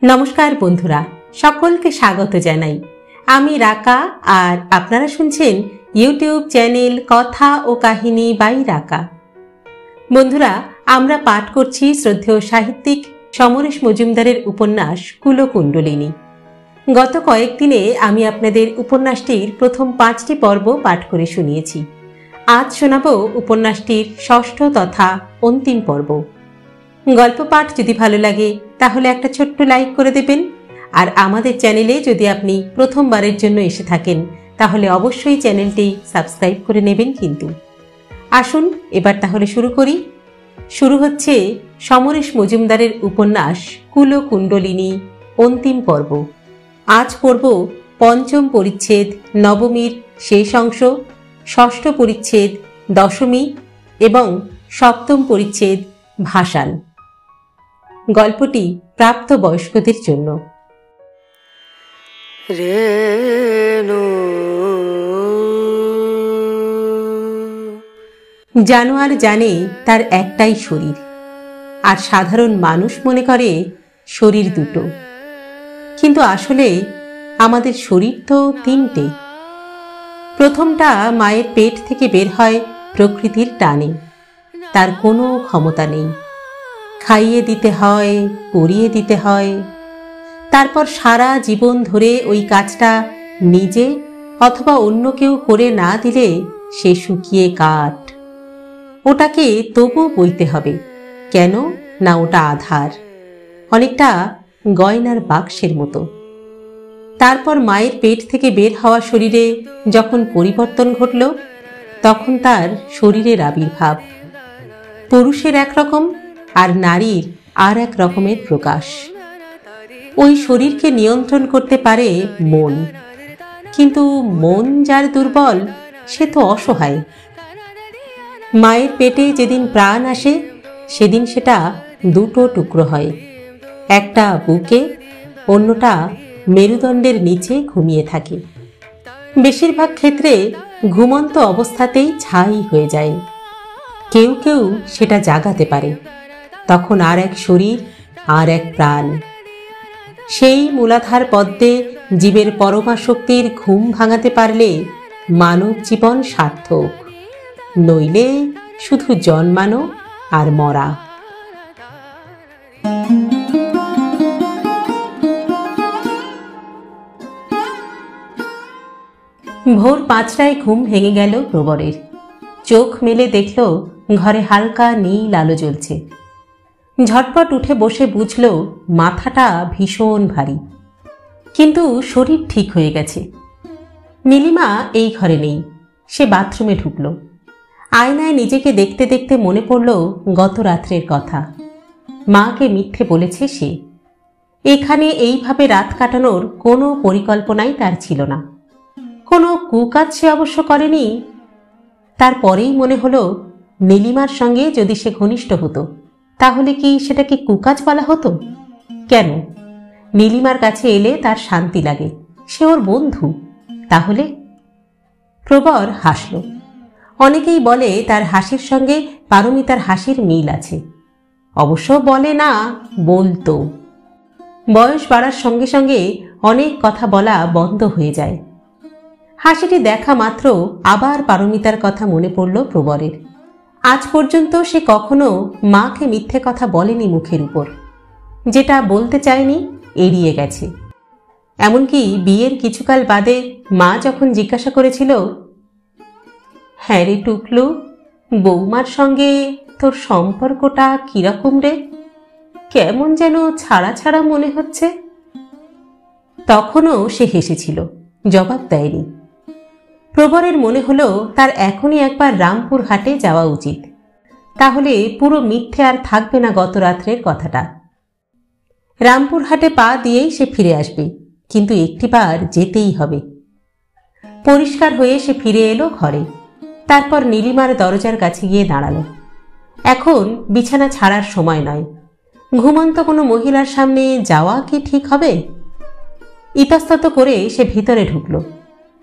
নমস্কার বন্ধুরা, সকলকে স্বাগত জানাই। আমি রাকা আর আপনারা শুনছেন ইউটিউব চ্যানেল কথা ও কাহিনী বাই রাকা। বন্ধুরা, আমরা পাঠ করছি শ্রদ্ধেয় সাহিত্যিক সমরেশ মজুমদারের উপন্যাস কুলকুণ্ডলিনী। গত কয়েকদিনে আমি আপনাদের উপন্যাসটির প্রথম 5টি পর্ব পাঠ করে শুনিয়েছি। আজ শোনাব উপন্যাসটির 6ষ্ঠ তথা অন্তিম পর্ব। গল্প পাঠ যদি ভালো লাগে তাহলে একটা ছোট্ট লাইক করে দেবেন, আর আমাদের চ্যানেলে যদি আপনি প্রথমবারের জন্য এসে থাকেন তাহলে অবশ্যই চ্যানেলটি সাবস্ক্রাইব করে নেবেন। কিন্তু আসুন এবার তাহলে শুরু করি। শুরু হচ্ছে সমরেশ মজুমদারের উপন্যাস কুলকুণ্ডলিনী অন্তিম পর্ব। আজ পড়ব 5ম পরিচ্ছেদ নবমীর শেষ অংশ, 6ষ্ঠ পরিচ্ছেদ দশমী এবং 7ম পরিচ্ছেদ ভাসান। গল্পটি প্রাপ্ত বয়স্কদের জন্য। জানোয়ার জানে তার একটাই শরীর, আর সাধারণ মানুষ মনে করে শরীর দুটো। কিন্তু আসলে আমাদের শরীর তো 3টে। প্রথমটা মায়ের পেট থেকে বের হয় প্রকৃতির টানে, তার কোনো ক্ষমতা নেই। খাইয়ে দিতে হয়, পরিয়ে দিতে হয়, তারপর সারা জীবন ধরে ওই কাজটা নিজে অথবা অন্য কেউ করে না দিলে সে শুকিয়ে কাঠ। ওটাকে তবু বইতে হবে, কেন না ওটা আধার, অনেকটা গয়নার বাক্সের মতো। তারপর মায়ের পেট থেকে বের হওয়া শরীরে যখন পরিবর্তন ঘটল, তখন তার শরীরের আবির্ভাব। পুরুষের একরকম আর নারীর আর এক রকমের প্রকাশ। ওই শরীরকে নিয়ন্ত্রণ করতে পারে মন, কিন্তু মন যার দুর্বল সে তো অসহায়। মায়ের পেটে যেদিন প্রাণ আসে সেদিন সেটা 2টো টুকরো হয়, একটা বুকে, অন্যটা মেরুদণ্ডের নিচে ঘুমিয়ে থাকে। বেশিরভাগ ক্ষেত্রে ঘুমন্ত অবস্থাতেই ছাই হয়ে যায়। কেউ কেউ সেটা জাগাতে পারে, তখন আর এক শরীর, আর এক প্রাণ। সেই মূলাধার পদ্মে জীবের পরমা শক্তির ঘুম ভাঙাতে পারলে মানব জীবন সার্থক, নইলে শুধু জন্মানো আর মরা। ভোর 5টায় ঘুম ভেঙে গেল প্রবরের। চোখ মেলে দেখল ঘরে হালকা নীল আলো জ্বলছে। ঝটপট উঠে বসে বুঝল মাথাটা ভীষণ ভারী, কিন্তু শরীর ঠিক হয়ে গেছে। নীলিমা এই ঘরে নেই, সে বাথরুমে ঢুকল। আয়নায় নিজেকে দেখতে দেখতে মনে পড়ল গত রাত্রের কথা। মাকে মিথ্যে বলেছে সে। এখানে এইভাবে রাত কাটানোর কোনো পরিকল্পনাই তার ছিল না। কোনো কুকাজ সে অবশ্য করেনি। তারপরেই মনে হলো নীলিমার সঙ্গে যদি সে ঘনিষ্ঠ হতো তাহলে কি সেটাকে কুকাজ বলা হতো? কেন? নীলিমার কাছে এলে তার শান্তি লাগে, সে ওর বন্ধু। তাহলে? প্রবর হাসল। অনেকেই বলে তার হাসির সঙ্গে পারমিতার হাসির মিল আছে। অবশ্য বলে না, বলতো। বয়স বাড়ার সঙ্গে সঙ্গে অনেক কথা বলা বন্ধ হয়ে যায়। হাসিটি দেখা মাত্র আবার পারমিতার কথা মনে পড়ল প্রবরের। আজ পর্যন্ত সে কখনো মাকে মিথ্যে কথা বলেনি মুখের উপর। যেটা বলতে চায়নি এড়িয়ে গেছে। এমনকি বিয়ের কিছুকাল বাদে মা যখন জিজ্ঞাসা করেছিল, হ্যাঁ রে টুকলু, বৌমার সঙ্গে তোর সম্পর্কটা কিরকম রে? কেমন যেন ছাড়া ছাড়া মনে হচ্ছে। তখনও সে হেসেছিল, জবাব দেয়নি। প্রবরের মনে হলো তার এখনই একবার রামপুর হাটে যাওয়া উচিত, তাহলে পুরো মিথ্যে আর থাকবে না গত রাত্রের কথাটা। রামপুর হাটে পা দিয়েই সে ফিরে আসবে, কিন্তু একটিবার যেতেই হবে। পরিষ্কার হয়ে সে ফিরে এলো ঘরে। তারপর নীলিমার দরজার কাছে গিয়ে দাঁড়ালো। এখন বিছানা ছাড়ার সময় নয়। ঘুমন্ত কোনো মহিলার সামনে যাওয়া কি ঠিক হবে? ইতস্তত করে সে ভিতরে ঢুকল।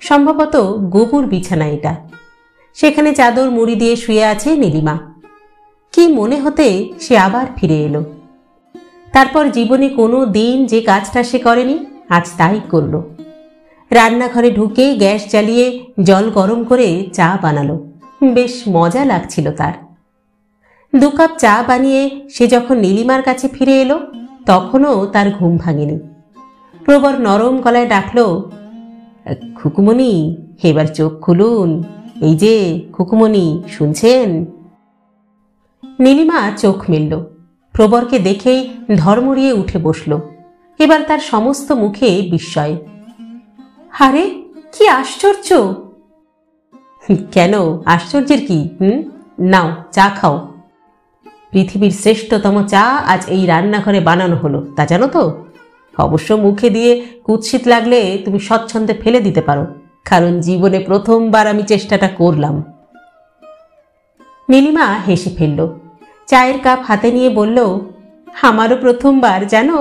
সম্ভবত গোবুর বিছানা এটা। সেখানে চাদর মুড়ি দিয়ে শুয়ে আছে নীলিমা। কি মনে হতে সে আবার ফিরে এলো। তারপর জীবনে কোনো দিন যে কাজটা সে করেনি আজ তাই করল। রান্নাঘরে ঢুকে গ্যাস জ্বালিয়ে জল গরম করে চা বানালো। বেশ মজা লাগছিল তার। 2 কাপ চা বানিয়ে সে যখন নীলিমার কাছে ফিরে এলো তখনও তার ঘুম ভাঙেনি। প্রবর নরম গলায় ডাকলো, খুকুমণি, এবার চোখ খুলুন। এই যে খুকুমণি, শুনছেন? নীলিমা চোখ মেলল। প্রবরকে দেখেই ধর্মড়িয়ে উঠে বসল। এবার তার সমস্ত মুখে বিস্ময়। আরে কি আশ্চর্য! কেন আশ্চর্যের কি? নাও চা খাও। পৃথিবীর শ্রেষ্ঠতম চা আজ এই রান্নাঘরে বানানো হলো, তা জানো তো? অবশ্য মুখে দিয়ে কুৎসিত লাগলে তুমি স্বচ্ছন্দে ফেলে দিতে পারো, কারণ জীবনে প্রথমবার আমি চেষ্টাটা করলাম। নীলিমা হেসে ফেলল। চায়ের কাপ হাতে নিয়ে বলল, আমারও প্রথমবার জানো।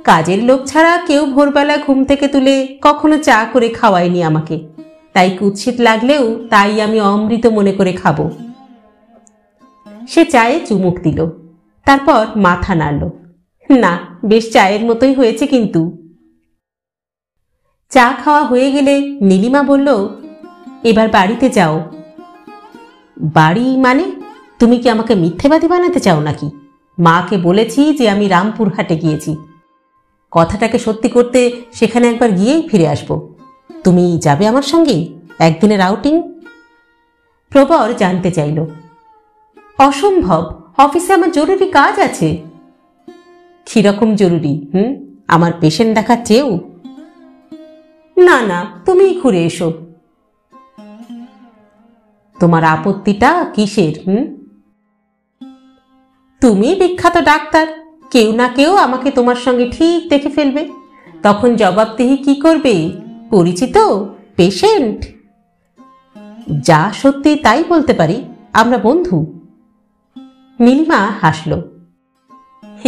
কাজের লোক ছাড়া কেউ ভোরবেলা ঘুম থেকে তুলে কখনো চা করে খাওয়ায়নি আমাকে, তাই কুৎসিত লাগলেও তাই আমি অমৃত মনে করে খাবো। সে চায়ে চুমুক দিল, তারপর মাথা নাড়ল। না, বেশ চায়ের মতোই হয়েছে কিন্তু। চা খাওয়া হয়ে গেলে নীলিমা বলল, এবার বাড়িতে যাও। বাড়ি মানে? তুমি কি আমাকে মিথ্যেবাদী বানাতে চাও নাকি? মাকে বলেছি যে আমি রামপুরহাটে গিয়েছি। কথাটাকে সত্যি করতে সেখানে একবার গিয়েই ফিরে আসব। তুমি যাবে আমার সঙ্গে একদিনের আউটিং? প্রবর জানতে চাইল। অসম্ভব, অফিসে আমার জরুরি কাজ আছে। কিরকম জরুরি? আমার পেশেন্ট দেখার চেয়েও? না না, তুমিই ঘুরে এসো। তোমার আপত্তিটা কিসের? তুমি বিখ্যাত ডাক্তার, কেউ না কেউ আমাকে তোমার সঙ্গে ঠিক দেখে ফেলবে, তখন জবাবদিহি কি করবে? পরিচিত পেশেন্ট? যা সত্যি তাই বলতে পারি, আমরা বন্ধু। নীলিমা হাসল।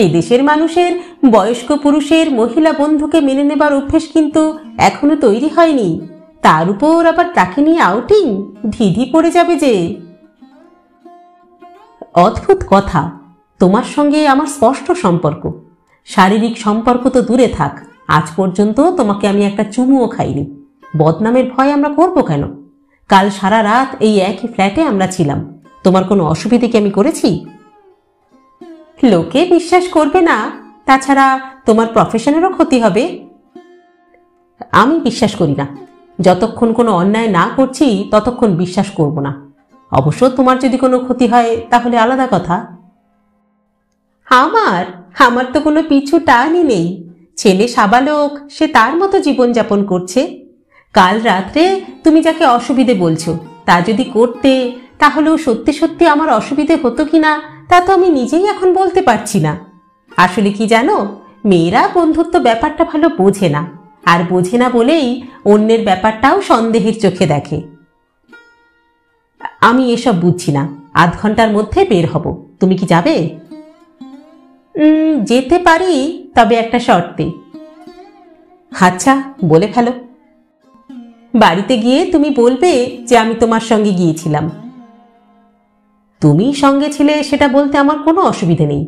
এই দেশের মানুষের বয়স্ক পুরুষের মহিলা বন্ধুকে মেনে নেবার অভ্যেস কিন্তু এখনো তৈরি হয়নি, তার উপর আবার তাকে নিয়ে আউটিং, ঢিঢি পড়ে যাবে যে। অদ্ভুত কথা, তোমার সঙ্গে আমার স্পষ্ট সম্পর্ক। শারীরিক সম্পর্ক তো দূরে থাক, আজ পর্যন্ত তোমাকে আমি একটা চুমুও খাইনি। বদনামের ভয় আমরা করব কেন? কাল সারা রাত এই একই ফ্ল্যাটে আমরা ছিলাম, তোমার কোনো অসুবিধে কি আমি করেছি? লোকে বিশ্বাস করবে না, তাছাড়া তোমার প্রফেশনেরও ক্ষতি হবে। আমি বিশ্বাস করি না। যতক্ষণ কোনো অন্যায় না করছি ততক্ষণ বিশ্বাস করব না। অবশ্য তোমার যদি কোনো ক্ষতি হয় তাহলে আলাদা কথা। আমার তো কোনো পিছু টানই নেই। ছেলে সাবালক, সে তার মতো জীবনযাপন করছে। কাল রাত্রে তুমি যাকে অসুবিধে বলছো তা যদি করতে, তাহলেও সত্যি সত্যি আমার অসুবিধে হতো কিনা তা তো আমি নিজেই এখন বলতে পারছি না। আসলে কি জানো, মেয়েরা বন্ধুত্ব ব্যাপারটা ভালো বোঝে না, আর বোঝে না বলেই অন্যের ব্যাপারটাও সন্দেহের চোখে দেখে। আমি এসব বুঝছি না। আধ ঘন্টার মধ্যে বের হব, তুমি কি যাবে? যেতে পারি, তবে একটা শর্তে। আচ্ছা, বলে ফেলো। বাড়িতে গিয়ে তুমি বলবে যে আমি তোমার সঙ্গে গিয়েছিলাম। তুমি সঙ্গে ছিলে সেটা বলতে আমার কোনো অসুবিধে নেই।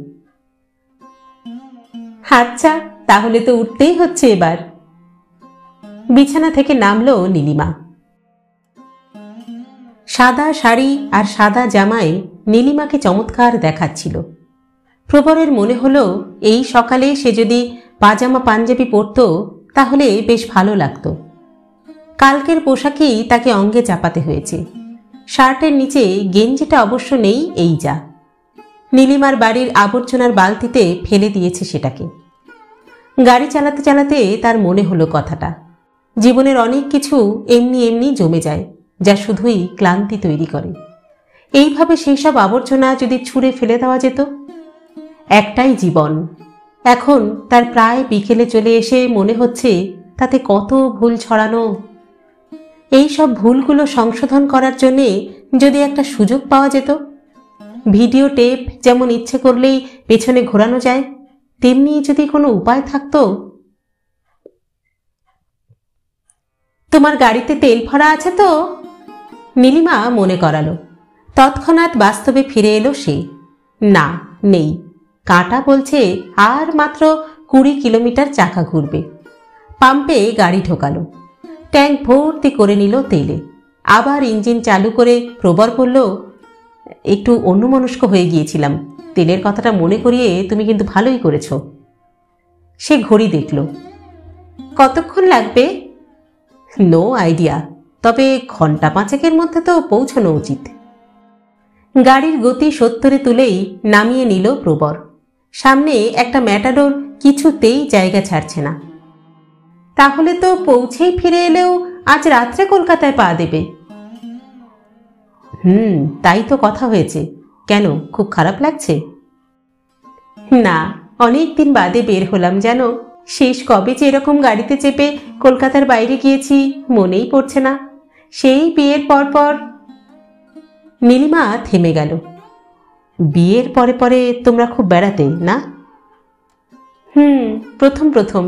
আচ্ছা, তাহলে তো উঠতেই হচ্ছে এবার। বিছানা থেকে নামলো নীলিমা। সাদা শাড়ি আর সাদা জামায় নীলিমাকে চমৎকার দেখাচ্ছিল। প্রবরের মনে হলো এই সকালে সে যদি পাজামা পাঞ্জাবি পরত তাহলে বেশ ভালো লাগতো। কালকের পোশাকেই তাকে অঙ্গে চাপাতে হয়েছে। শার্টের নিচে গেঞ্জিটা অবশ্য নেই, এই যা। নীলিমার বাড়ির আবর্জনার বালতিতে ফেলে দিয়েছে সেটাকে। গাড়ি চালাতে চালাতে তার মনে হলো কথাটা। জীবনের অনেক কিছু এমনি এমনি জমে যায়, যা শুধুই ক্লান্তি তৈরি করে। এইভাবে সেই সব আবর্জনা যদি ছুঁড়ে ফেলে দেওয়া যেত। একটাই জীবন। এখন তার প্রায় বিকেলে চলে এসে মনে হচ্ছে তাতে কত ভুল ছড়ানো। এই সব ভুলগুলো সংশোধন করার জন্যে যদি একটা সুযোগ পাওয়া যেত। ভিডিও টেপ যেমন ইচ্ছে করলেই পেছনে ঘোরানো যায়, তেমনি যদি কোনো উপায় থাকতো। তোমার গাড়িতে তেল ভরা আছে তো? নীলিমা মনে করালো। তৎক্ষণাৎ বাস্তবে ফিরে এলো সে। না, নেই। কাঁটা বলছে আর মাত্র 20 কিলোমিটার চাকা ঘুরবে। পাম্পে গাড়ি ঢোকালো, ট্যাঙ্ক ভর্তি করে নিল তেলে। আবার ইঞ্জিন চালু করে প্রবর বলল, একটু অন্যমনস্ক হয়ে গিয়েছিলাম, তেলের কথাটা মনে করিয়ে তুমি কিন্তু ভালোই করেছ। সে ঘড়ি দেখল। কতক্ষণ লাগবে? নো আইডিয়া, তবে ঘন্টা 5 মধ্যে তো পৌঁছানো উচিত। গাড়ির গতি 70-এ তুলেই নামিয়ে নিল প্রবর। সামনে একটা ম্যাটাডোর কিছুতেই জায়গা ছাড়ছে না। তাহলে তো পৌঁছেই ফিরে এলেও আজ রাত্রে কলকাতায় পা দেবে। তাই তো কথা হয়েছে। কেন, খুব খারাপ লাগছে? না, অনেক দিন বাদে বের হলাম জানো। শেষ কবে যে এরকম গাড়িতে চেপে কলকাতার বাইরে গিয়েছি মনেই পড়ছে না। সেই বিয়ের পর। নীলিমা থেমে গেল। বিয়ের পরে পরে তোমরা খুব বেড়াতে না? প্রথম,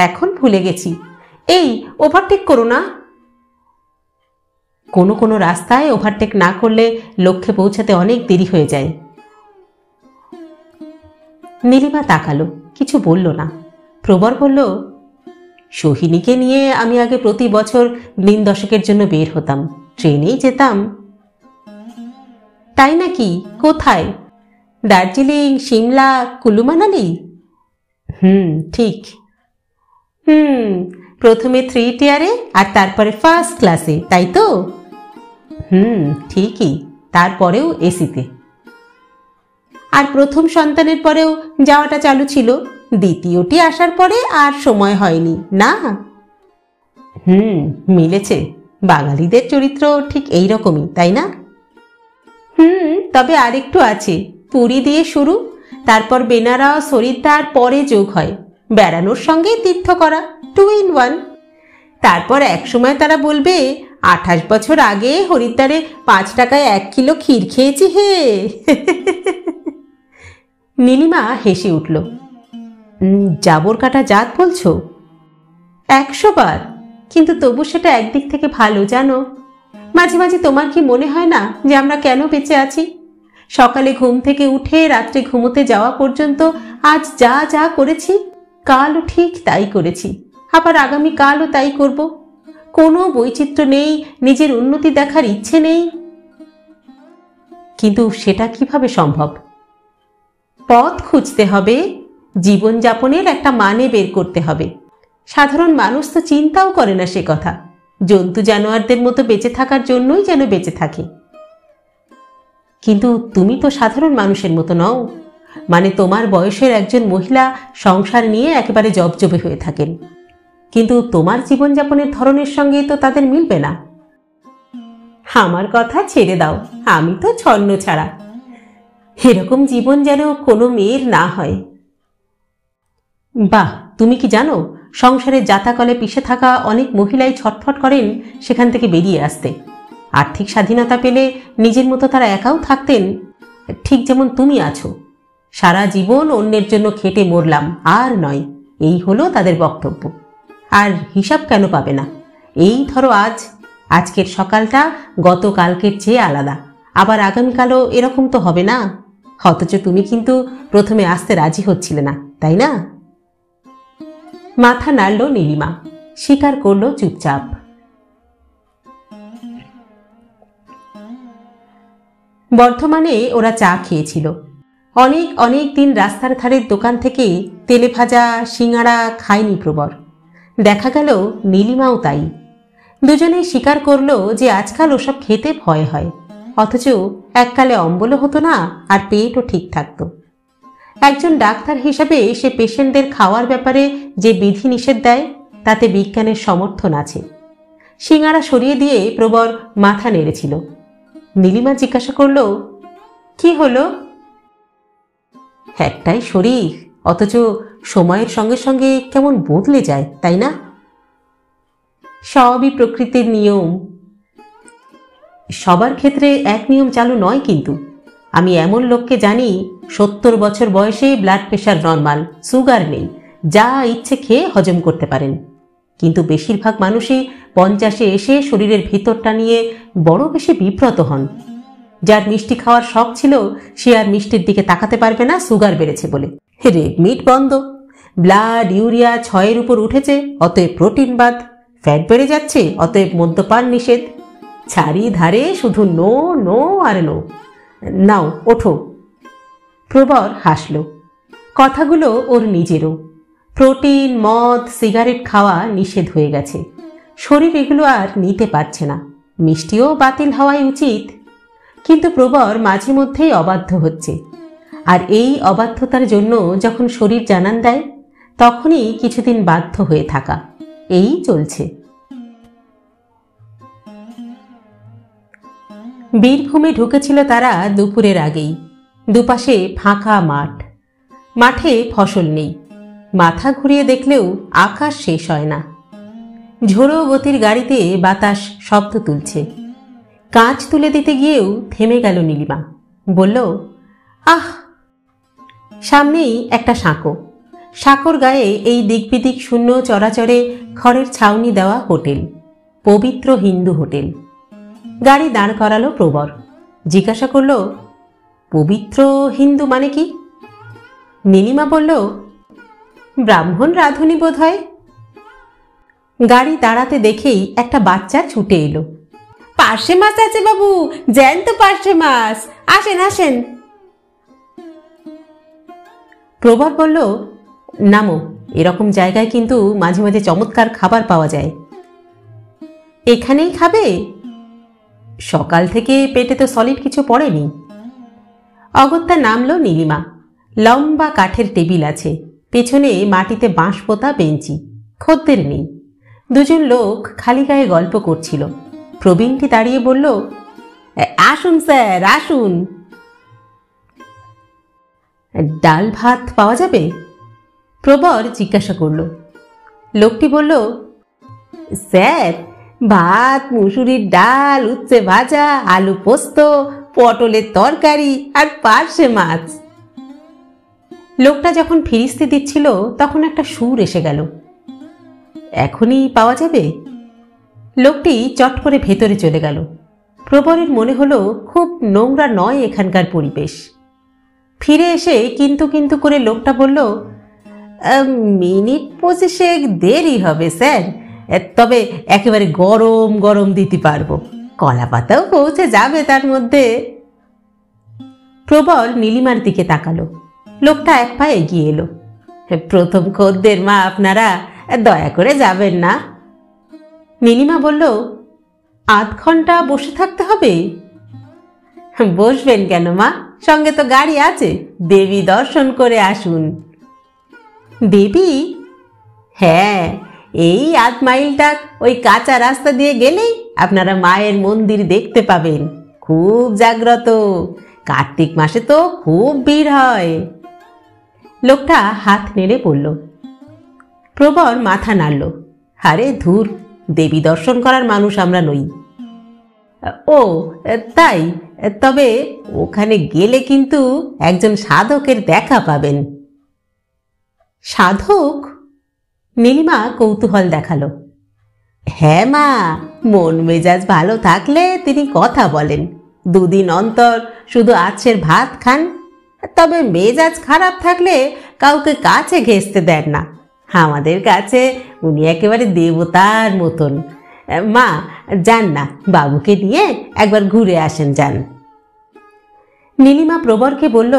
এখন ভুলে গেছি। এই, ওভারটেক করো না। কোনো রাস্তায় ওভারটেক না করলে লক্ষ্যে পৌঁছাতে অনেক দেরি হয়ে যায়। নীলিমা তাকালো, কিছু বলল না। প্রবর বলল, সোহিনীকে নিয়ে আমি আগে প্রতি বছর দিন 10 জন্য বের হতাম, ট্রেনেই যেতাম। তাই নাকি? কোথায়? দার্জিলিং, সিমলা, কুলু মানালি? ঠিক। প্রথমে 3 টিয়ারে আর তারপরে ফার্স্ট ক্লাসে, তাই তো? ঠিকই, তারপরেও এসিতে। আর প্রথম সন্তানের পরেও যাওয়াটা চালু ছিল, দ্বিতীয়টি আসার পরে আর সময় হয়নি না? মিলেছে। বাঙালিদের চরিত্র ঠিক এই রকমই, তাই না? তবে আরেকটু আছে। পুরী দিয়ে শুরু, তারপর বেনারস, হরিদ্বার, পরে যোগ হয় বেড়ানোর সঙ্গে তীর্থ করা, 2 in 1। তারপর একসময় তারা বলবে, 28 বছর আগে হরিদ্বারে 5 টাকায় 1 কিলো ক্ষীর খেয়েছি হে। নীলিমা হেসে উঠল। জাবর কাটা জাত বলছো? 100 বার। কিন্তু তবু সেটা একদিক থেকে ভালো জানো। মাঝে মাঝে তোমার কি মনে হয় না যে আমরা কেন বেঁচে আছি? সকালে ঘুম থেকে উঠে রাত্রে ঘুমোতে যাওয়া পর্যন্ত আজ যা যা করেছি, কালও ঠিক তাই করেছি, আবার আগামী কালও তাই করব। কোনো বৈচিত্র্য নেই, নিজের উন্নতি দেখার ইচ্ছে নেই। কিন্তু সেটা কিভাবে সম্ভব? পথ খুঁজতে হবে, জীবনযাপনের একটা মানে বের করতে হবে। সাধারণ মানুষ তো চিন্তাও করে না সে কথা। জন্তু জানোয়ারদের মতো বেঁচে থাকার জন্যই যেন বেঁচে থাকে। কিন্তু তুমি তো সাধারণ মানুষের মতো নও। মানে তোমার বয়সের একজন মহিলা সংসার নিয়ে একেবারে জবজবে হয়ে থাকেন, কিন্তু তোমার জীবনযাপনের ধরনের সঙ্গে তো তাদের মিলবে না। আমার কথা ছেড়ে দাও, আমি তো ছন্ন ছাড়া। এরকম জীবন যেন কোনো মেয়ের না হয়। বাহ, তুমি কি জানো, সংসারের জাতাকলে পিষে থাকা অনেক মহিলাই ছটফট করেন সেখান থেকে বেরিয়ে আসতে। আর্থিক স্বাধীনতা পেলে নিজের মতো তারা একাও থাকতেন, ঠিক যেমন তুমি আছো। সারা জীবন অন্যের জন্য খেটে মরলাম, আর নয়, এই হলো তাদের বক্তব্য। আর হিসাব কেন পাবে না? এই ধরো আজকের সকালটা গতকালকের চেয়ে আলাদা, আবার আগামীকালও এরকম তো হবে না। অথচ তুমি কিন্তু প্রথমে আসতে রাজি হচ্ছিলে না, তাই না? মাথা নাড়ল নীলিমা, স্বীকার করল চুপচাপ। বর্ধমানে ওরা চা খেয়েছিল। অনেক অনেক দিন রাস্তার ধারের দোকান থেকে তেলে ভাজা সিঙাড়া খায়নি প্রবর। দেখা গেল নীলিমাও তাই। দুজনেই স্বীকার করল যে আজকাল ওসব খেতে ভয় হয়, অথচ এককালে অম্বলও হতো না আর পেটও ঠিক থাকত। একজন ডাক্তার হিসাবে সে পেশেন্টদের খাওয়ার ব্যাপারে যে বিধি নিষেধ দেয় তাতে বিজ্ঞানের সমর্থন আছে। সিঙাড়া সরিয়ে দিয়ে প্রবর মাথা নেড়েছিল। নীলিমা জিজ্ঞাসা করল, কি হলো? একটাই শরীর, অথচ সময়ের সঙ্গে সঙ্গে কেমন বদলে যায়, তাই না? সবই প্রকৃতির নিয়ম। সবার ক্ষেত্রে এক নিয়ম চালু নয় কিন্তু। আমি এমন লোককে জানি 70 বছর বয়সে ব্লাড প্রেশার নর্মাল, সুগার নেই, যা ইচ্ছে খেয়ে হজম করতে পারেন। কিন্তু বেশিরভাগ মানুষই 50-এ এসে শরীরের ভিতরটা নিয়ে বড় বেশি বিব্রত হন। যার মিষ্টি খাওয়ার শখ ছিল সে আর মিষ্টির দিকে তাকাতে পারবে না সুগার বেড়েছে বলে। রেড মিট বন্ধ, ব্লাড ইউরিয়া 6-এর উপর উঠেছে, অতএব প্রোটিন বাদ, ফ্যাট বেড়ে যাচ্ছে, অতএব মদ্যপান নিষেধ, চারিধারে শুধু নো নো আর নো। নাও ওঠো। প্রবর হাসল। কথাগুলো ওর নিজেরও। প্রোটিন, মদ, সিগারেট খাওয়া নিষেধ হয়ে গেছে, শরীর এগুলো আর নিতে পারছে না, মিষ্টিও বাতিল হওয়াই উচিত। কিন্তু প্রবর মাঝে মধ্যেই অবাধ্য হচ্ছে, আর এই অবাধ্যতার জন্য যখন শরীর জানান দেয় তখনই কিছুদিন বাধ্য হয়ে থাকা, এই চলছে। বীরভূমে ঢুকেছিল তারা দুপুরের আগেই। দুপাশে ফাঁকা মাঠ, মাঠে ফসল নেই, মাথা ঘুরিয়ে দেখলেও আকাশ শেষ হয় না। ঝোড়ো গতির গাড়িতে বাতাস শব্দ তুলছে। কাঁচ তুলে দিতে গিয়েও থেমে গেল নীলিমা, বলল, আহ। সামনেই একটা সাঁকো, সাঁকোর গায়ে এই দিকবিদিক শূন্য চরাচরে খড়ের ছাউনি দেওয়া হোটেল, পবিত্র হিন্দু হোটেল। গাড়ি দাঁড় করালো প্রবর, জিজ্ঞাসা করল, পবিত্র হিন্দু মানে কি? নীলিমা বলল, ব্রাহ্মণ রাঁধুনি বোধ হয়। গাড়ি দাঁড়াতে দেখেই একটা বাচ্চা ছুটে এলো, পার্শে মাছ আছে বাবু, জ্যান্ত পার্শে মাছ, আসেন আসেন। প্রবর বলল, নামো, এরকম জায়গায় কিন্তু মাঝে মাঝে চমৎকার খাবার পাওয়া যায়। এখানেই খাবে? সকাল থেকে পেটে তো সলিড কিছু পড়েনি। অগত্যা নামলো নীলিমা। লম্বা কাঠের টেবিল আছে, পেছনে মাটিতে বাঁশ পোতা বেঞ্চি, খদ্দের নেই। দুজন লোক খালি গায়ে গল্প করছিল। প্রবীণটি দাঁড়িয়ে বলল, আসুন স্যার আসুন। ডাল ভাত পাওয়া যাবে? প্রবর জিজ্ঞাসা করল। লোকটি বলল, স্যার, ভাত, মুসুরির ডাল, উচ্ছে ভাজা, আলু পোস্ত, পটলের তরকারি আর পার্শে মাছ। লোকটা যখন ফিরিস্তি দিচ্ছিল তখন একটা সুর এসে গেল, এখনই পাওয়া যাবে? লোকটি চট করে ভেতরে চলে গেল। প্রবরের মনে হলো খুব নোংরা নয় এখানকার পরিবেশ। ফিরে এসে কিন্তু কিন্তু করে লোকটা বলল, মিনিট 25 দেরি হবে স্যার, তবে একেবারে গরম গরম দিতে পারবো, কলা পাতাও পৌঁছে যাবে তার মধ্যে। প্রবল নীলিমার দিকে তাকালো। লোকটা এক পা এগিয়ে এলো। প্রথম খদ্দের মা আপনারা, দয়া করে যাবেন না। নীলিমা বলল, আধ ঘন্টা বসে থাকতে হবে? বসবেন কেন মা, সঙ্গে তো গাড়ি আছে, দেবী দর্শন করে আসুন। দেবী? হ্যাঁ, এই আধ মাইলটা ওই কাঁচা রাস্তা দিয়ে গেলেই আপনারা মায়ের মন্দির দেখতে পাবেন। খুব জাগ্রত, কার্তিক মাসে তো খুব ভিড় হয়। লোকটা হাত নেড়ে বলল। প্রবর মাথা নাড়ল, আরে ধুর, দেবী দর্শন করার মানুষ আমরা নই। ও তাই? তবে ওখানে গেলে কিন্তু একজন সাধকের দেখা পাবেন। সাধক? নীলিমা কৌতূহল দেখালো। হ্যাঁ মা, মন মেজাজ ভালো থাকলে তিনি কথা বলেন, 2 দিন অন্তর শুধু আছের ভাত খান, তবে মেজাজ খারাপ থাকলে কাউকে কাছে ঘেঁষতে দেন না। আমাদের কাছে উনি একেবারে দেবতার মতন। মা যান না, বাবুকে নিয়ে একবার ঘুরে আসেন যান। নীলিমা প্রবরকে বলল,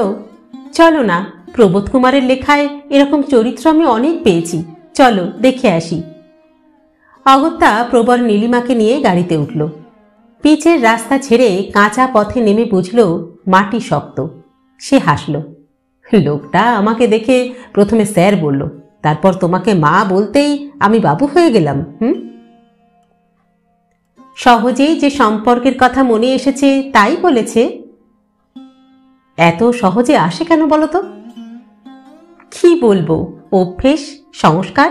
চলো না, প্রবোধ কুমারের লেখায় এরকম চরিত্র আমি অনেক পেয়েছি, চলো দেখে আসি। অগত্যা প্রবর নীলিমাকে নিয়ে গাড়িতে উঠল। পিচের রাস্তা ছেড়ে কাঁচা পথে নেমে বুঝল মাটি শক্ত। সে হাসল। লোকটা আমাকে দেখে প্রথমে স্যার বলল, তারপর তোমাকে মা বলতেই আমি বাবু হয়ে গেলাম। সহজেই যে সম্পর্কের কথা মনে এসেছে তাই বলেছে। এত সহজে আসে কেন বলো তো? কি বলবো, অভ্যেস, সংস্কার।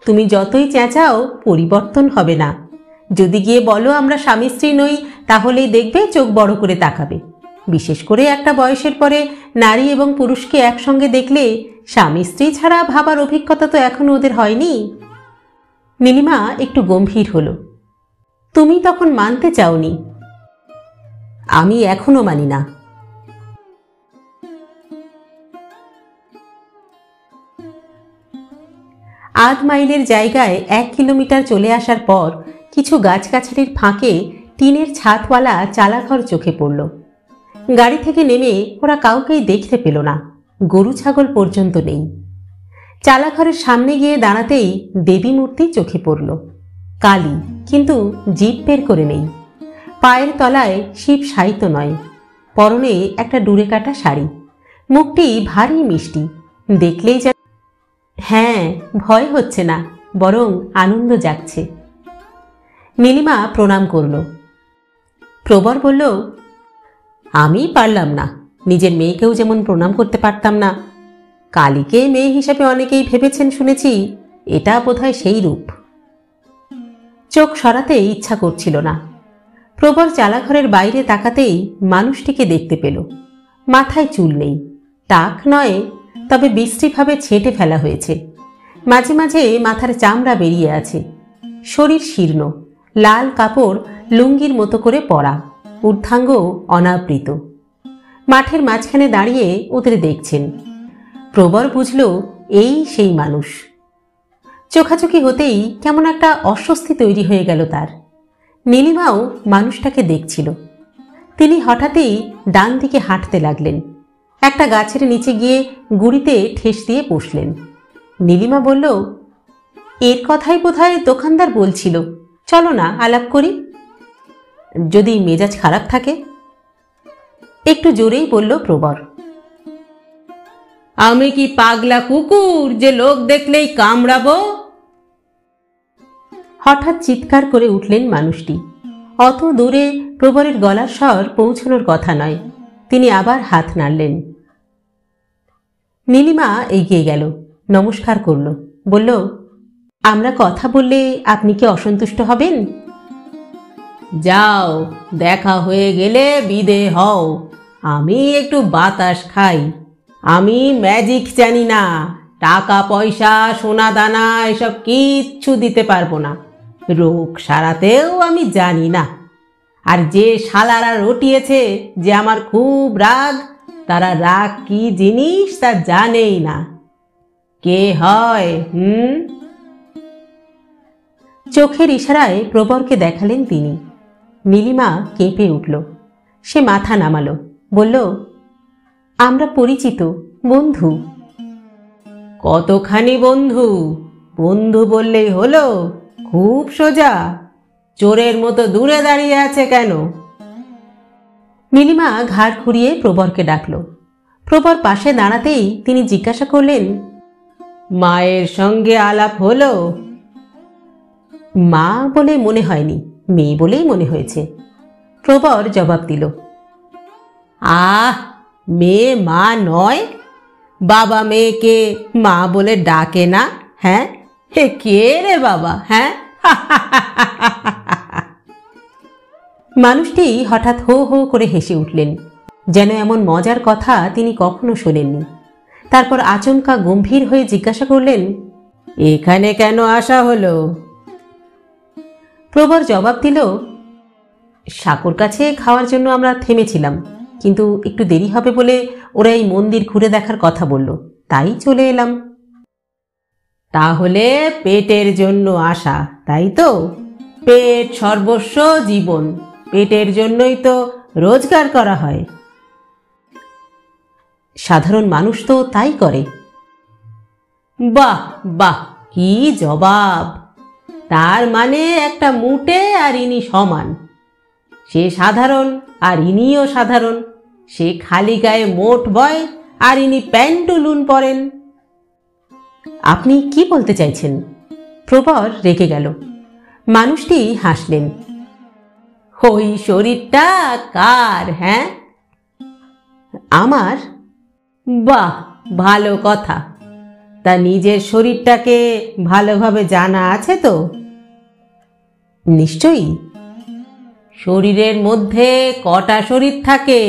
তুমি যতই চেঁচাও পরিবর্তন হবে না। যদি গিয়ে বলো আমরা স্বামী স্ত্রী নই, তাহলেই দেখবে চোখ বড় করে তাকাবে। বিশেষ করে একটা বয়সের পরে নারী এবং পুরুষকে একসঙ্গে দেখলে স্বামী স্ত্রী ছাড়া ভাবার অভিজ্ঞতা তো এখনো ওদের হয়নি। নীলিমা একটু গম্ভীর হলো। তুমি তখন মানতে চাওনি। আমি এখনো মানি না। আধ মাইলের জায়গায় 1 কিলোমিটার চলে আসার পর কিছু গাছগাছালির ফাঁকে টিনের ছাদওয়ালা চালাঘর চোখে পড়ল। গাড়ি থেকে নেমে ওরা কাউকেই দেখতে পেল না, গরু ছাগল পর্যন্ত নেই। চালাঘরের সামনে গিয়ে দাঁড়াতেই দেবী মূর্তি চোখে পড়ল, কালী, কিন্তু জিভ বের করে নেই। পায়ের তলায় শিব সাহিত্য নয়, পরনে একটা ডুরে কাটা শাড়ি, মুখটি ভারী মিষ্টি, দেখলেই যেন। হ্যাঁ, ভয় হচ্ছে না, বরং আনন্দ জাগছে। নীলিমা প্রণাম করল। প্রবর বলল, আমি পারলাম না, নিজের মেয়েকেও যেমন প্রণাম করতে পারতাম না। কালীকে মেয়ে হিসাবে অনেকেই ভেবেছেন শুনেছি, এটা বোধহয় সেই রূপ। চোখ সরাতে ইচ্ছা করছিল না। প্রবর চালাঘরের বাইরে তাকাতেই মানুষটিকে দেখতে পেল। মাথায় চুল নেই, টাক নয়, তবে বিশ্রীভাবে ছেঁটে ফেলা হয়েছে। মাঝে মাঝে মাথার চামড়া বেরিয়ে আছে। শরীর শীর্ণ, লাল কাপড় লুঙ্গির মতো করে পরা, ঊর্ধ্বাঙ্গ অনাবৃত। মাঠের মাঝখানে দাঁড়িয়ে ওদের দেখছেন। প্রবর বুঝল এই সেই মানুষ। চোখাচোখি হতেই কেমন একটা অস্বস্তি তৈরি হয়ে গেল তার। নীলিমাও মানুষটাকে দেখছিল। তিনি হঠাৎই ডান দিকে হাঁটতে লাগলেন। একটা গাছের নিচে গিয়ে গুড়িতে ঠেস দিয়ে বসলেন। নীলিমা বলল, এর কথাই বোধহয় দোকানদার বলছিল, চলো না আলাপ করি। যদি মেজাজ খারাপ থাকে। একটু জোরেই বলল প্রবর। আমি কি পাগলা কুকুর যে লোক দেখলেই কামড়াবো? হঠাৎ চিৎকার করে উঠলেন মানুষটি। অত দূরে প্রবরের গলার স্বর পৌঁছানোর কথা নয়। তিনি আবার হাত নাড়লেন। নীলিমা এগিয়ে গেল, নমস্কার করল, বলল, আমরা কথা বললে আপনি কি অসন্তুষ্ট হবেন? যাও, দেখা হয়ে গেলে বিদে হও। আমি একটু বাতাস খাই। আমি ম্যাজিক জানি না, টাকা পয়সা সোনা দানা এসব কিচ্ছু দিতে পারবো না। রোগ সারাতেও আমি জানি না। আর যে শালারা রটিয়েছে যে আমার খুব রাগ, তারা রাগ কি জিনিস তা জানেই না। কে হয়? চোখের ইশারায় প্রবরকে দেখালেন তিনি। নীলিমা কেঁপে উঠল। সে মাথা নামালো, বলল, আমরা পরিচিত, বন্ধু। কতখানি বন্ধু? বন্ধু বললেই হলো? খুব সোজা। চোরের মতো দূরে দাঁড়িয়ে আছে কেন? নীলিমা ঘাড় ঘুরিয়ে প্রবরকে ডাকল। প্রবর পাশে দাঁড়াতেই তিনি জিজ্ঞাসা করলেন, মায়ের সঙ্গে আলাপ হলো? মা বলে মনে হয়নি, মেয়ে বলেই মনে হয়েছে। প্রবর জবাব দিল, আহ, মেয়ে মা নয়? বাবা মেয়েকে মা বলে ডাকে না? হ্যাঁ, হে কে রে বাবা? হ্যাঁ। মানুষটি হঠাৎ হো হো করে হেসে উঠলেন, যেন এমন মজার কথা তিনি কখনো শোনেননি। তারপর আচমকা গম্ভীর হয়ে জিজ্ঞাসা করলেন, এখানে কেন আসা হলো? প্রবর জবাব দিল, সাকুর কাছে খাওয়ার জন্য আমরা থেমেছিলাম, কিন্তু একটু দেরি হবে বলে ওরা এই মন্দির ঘুরে দেখার কথা বলল, তাই চলে এলাম। তাহলে পেটের জন্য আসা, তাই তো? পেট সর্বস্ব জীবন, পেটের জন্যই তো রোজগার করা হয়। সাধারণ মানুষ তো তাই করে। বাহ বাহ, কি জবাব! তার মানে একটা মুটে আর ইনি সমান। সে সাধারণ আর ইনিও সাধারণ। সে খালি গায়ে মোট বয় আর ইনি প্যান্টুলুন পরেন। আপনি কি বলতে চাইছেন? প্রবর রেগে গেল। মানুষটি হাসলেন। ওই শরীরটা কার? হ্যাঁ, আমার। বাহ, ভালো কথা। তা নিজের শরীরটাকে ভালোভাবে জানা আছে তো? নিশ্চয়ই। শরীরের মধ্যে কটা শরীর থাকে?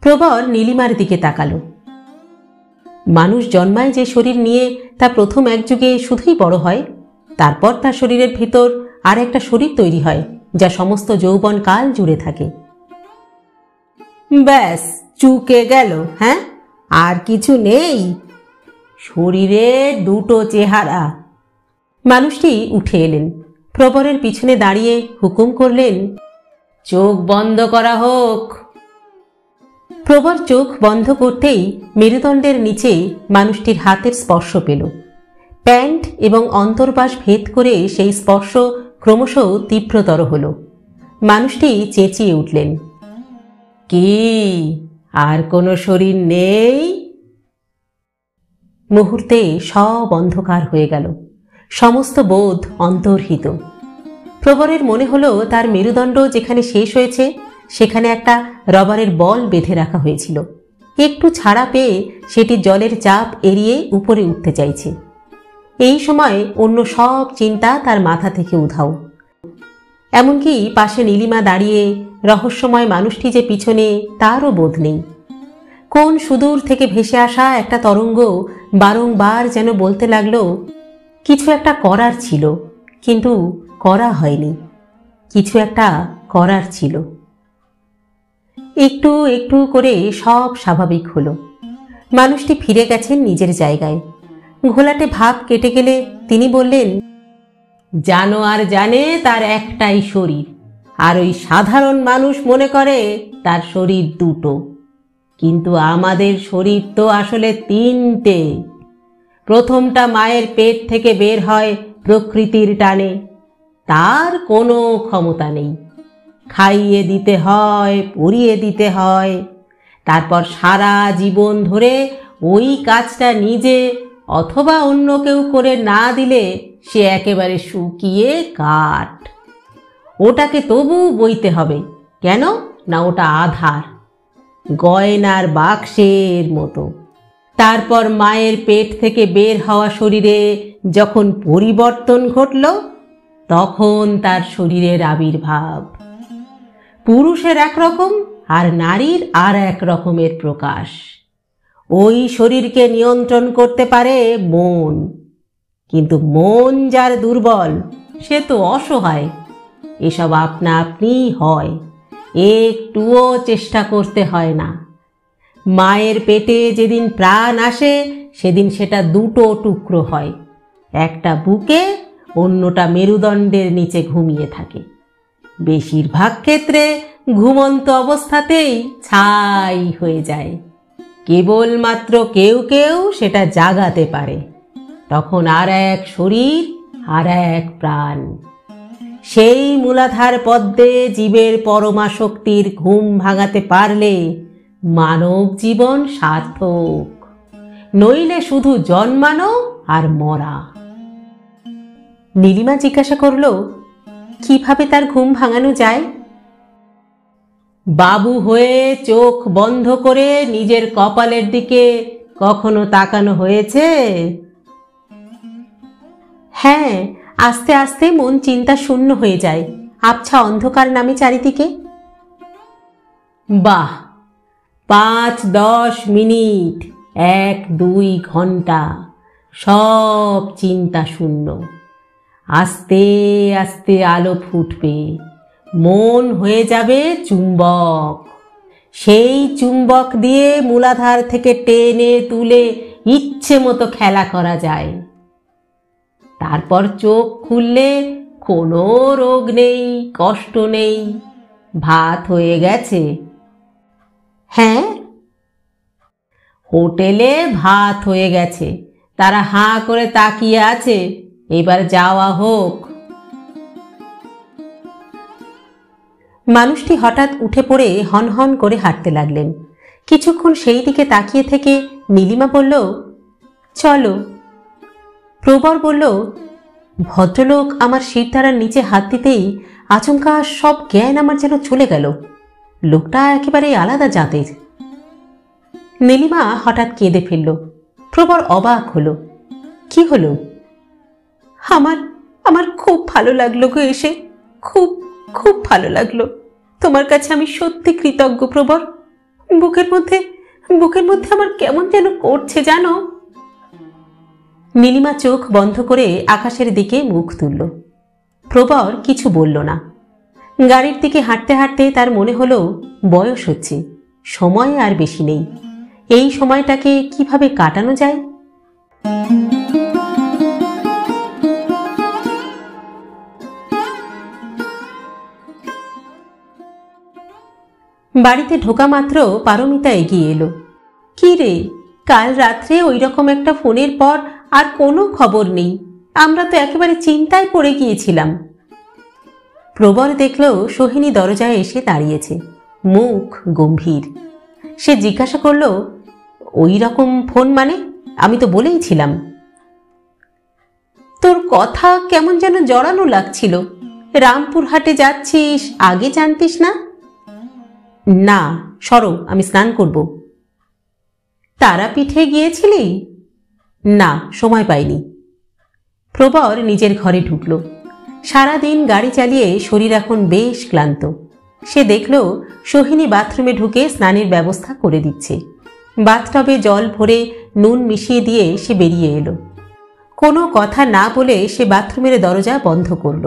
প্রবর নীলিমার দিকে তাকালো। মানুষ জন্মায় যে শরীর নিয়ে তা প্রথম এক যুগে শুধুই বড় হয়, তারপর তার শরীরের ভিতর আর একটা শরীর তৈরি হয়, যা সমস্ত যৌবন কাল জুড়ে থাকে। ব্যাস চুকে গেল? হ্যাঁ, আর কিছু নেই? শরীরে দুটো চেহারা। মানুষটি উঠে এলেন, প্রবরের পিছনে দাঁড়িয়ে হুকুম করলেন, চোখ বন্ধ করা হোক। প্রবর চোখ বন্ধ করতেই মেরুদণ্ডের নিচে মানুষটির হাতের স্পর্শ পেল। প্যান্ট এবং অন্তর্বাস ভেদ করে সেই স্পর্শ ক্রমশ তীব্রতর হল। মানুষটি চেঁচিয়ে উঠলেন, কি আর কোনো শরীর নেই? মুহূর্তে সব অন্ধকার হয়ে গেল, সমস্ত বোধ অন্তর্হিত। প্রবরের মনে হলো তার মেরুদণ্ড যেখানে শেষ হয়েছে সেখানে একটা রবারের বল বেঁধে রাখা হয়েছিল। একটু ছাড়া পেয়ে সেটি জলের চাপ এড়িয়ে উপরে উঠতে চাইছে। এই সময় অন্য সব চিন্তা তার মাথা থেকে উধাও। এমনকি পাশে নীলিমা দাঁড়িয়ে রহস্যময় মানুষটি যে পিছনে তারও বোধ নেই। কোন সুদূর থেকে ভেসে আসা একটা তরঙ্গ বারংবার যেন বলতে লাগলো, কিছু একটা করার ছিল, কিন্তু করা হয়নি। কিছু একটা করার ছিল। একটু একটু করে সব স্বাভাবিক হলো। মানুষটি ফিরে গেছেন নিজের জায়গায়। ঘোলাটে ভাব কেটে গেলে তিনি বললেন, জানোয়ার জানে তার একটাই শরীর, আর ওই সাধারণ মানুষ মনে করে তার শরীর দুটো। কিন্তু আমাদের শরীর তো আসলে তিনটে। প্রথমটা মায়ের পেট থেকে বের হয় প্রকৃতির টানে, তার কোনো ক্ষমতা নেই। খাইয়ে দিতে হয়, পরিয়ে দিতে হয়, তারপর সারা জীবন ধরে ওই কাজটা নিজে অথবা অন্য কেউ করে না দিলে সে একেবারে শুকিয়ে কাঠ। ওটাকে তবু বইতে হবে। কেন না, ওটা আধার, গয়নার বাক্সের মতো। তারপর মায়ের পেট থেকে বের হওয়া শরীরে যখন পরিবর্তন ঘটল, তখন তার শরীরের আবির্ভাব। পুরুষের একরকম আর নারীর আর এক রকমের প্রকাশ। ওই শরীরকে নিয়ন্ত্রণ করতে পারে মন, কিন্তু মন যার দুর্বল সে তো অসহায়। এসব আপনা আপনি হয়, একটুও চেষ্টা করতে হয় না। মায়ের পেটে যেদিন প্রাণ আসে সেদিন সেটা দুটো টুকরো হয়, একটা বুকে, অন্যটা মেরুদণ্ডের নিচে ঘুমিয়ে থাকে। বেশিরভাগ ক্ষেত্রে ঘুমন্ত অবস্থাতেই ছাই হয়ে যায়। কেবলমাত্র কেউ কেউ সেটা জাগাতে পারে। তখন আর এক শরীর, আর এক প্রাণ। সেই মূলাধার পদ্মে জীবের পরমা শক্তির ঘুম ভাঙাতে পারলে মানব জীবন সার্থক, নইলে শুধু জন্মানো আর মরা। নীলিমা জিজ্ঞাসা করল, কিভাবে তার ঘুম ভাঙানো যায়? বাবু হয়ে চোখ বন্ধ করে নিজের কপালের দিকে কখনো তাকানো হয়েছে? হ্যাঁ, আস্তে আস্তে মন চিন্তা শূন্য হয়ে যায়, আবছা অন্ধকার নামে চারিদিকে। বাহ, 5-10 মিনিট, 1-2 ঘন্টা সব চিন্তা শূন্য। আস্তে আস্তে আলো ফুটবে, মন হয়ে যাবে চুম্বক। সেই চুম্বক দিয়ে মূলাধার থেকে টেনে তুলে ইচ্ছে মতো খেলা করা যায়। তারপর চোখ খুললে কোনো রোগ নেই, কষ্ট নেই, ভাত হয়ে গেছে। হ্যাঁ, হোটেলে ভাত হয়ে গেছে, তারা হাঁ করে তাকিয়ে আছে, এবার যাওয়া হোক। মানুষটি হঠাৎ উঠে পড়ে হনহন করে হাঁটতে লাগলেন। কিছুক্ষণ সেই দিকে তাকিয়ে থেকে নীলিমা বলল, চলো। প্রবর বলল, ভদ্রলোক আমার শিরদাঁড়ার নিচে হাত দিতেই আচমকা সব জ্ঞান আমার যেন চলে গেল। লোকটা একেবারে আলাদা জাতের। নীলিমা হঠাৎ কেঁদে ফেলল। প্রবর অবাক হলো। কি হলো? আমার খুব ভালো লাগলো গো এসে, খুব খুব ভালো লাগলো। তোমার কাছে আমি সত্যি কৃতজ্ঞ প্রবর। বুকের মধ্যে আমার কেমন যেন করছে জানো। নীলিমা চোখ বন্ধ করে আকাশের দিকে মুখ তুলল। প্রবর কিছু বলল না। গাড়ির দিকে হাঁটতে হাঁটতে তার মনে হলো বয়স হচ্ছে, সময় আর বেশি নেই। এই সময়টাকে কিভাবে কাটানো যায়? বাড়িতে ঢোকা মাত্র পারমিতা এগিয়ে এলো। কি রে, কাল রাত্রে ওই রকম একটা ফোনের পর আর কোনো খবর নেই। আমরা তো একেবারে চিন্তায় পড়ে গিয়েছিলাম। প্রবর দেখল সোহিনী দরজায় এসে দাঁড়িয়েছে, মুখ গম্ভীর। সে জিজ্ঞাসা করল, ওই রকম ফোন মানে? আমি তো বলেইছিলাম। তোর কথা কেমন যেন জড়ানো লাগছিল। রামপুরহাটে যাচ্ছিস, আগে জানতিস না? না, সরো, আমি স্নান করব। তারাপীঠে গিয়েছিলি? না, সময় পাইনি। প্রবর নিজের ঘরে ঢুকল। সারাদিন গাড়ি চালিয়ে শরীর এখন বেশ ক্লান্ত। সে দেখল সোহিনী বাথরুমে ঢুকে স্নানের ব্যবস্থা করে দিচ্ছে। বাথটবে জল ভরে নুন মিশিয়ে দিয়ে সে বেরিয়ে এলো। কোনো কথা না বলে সে বাথরুমের দরজা বন্ধ করল।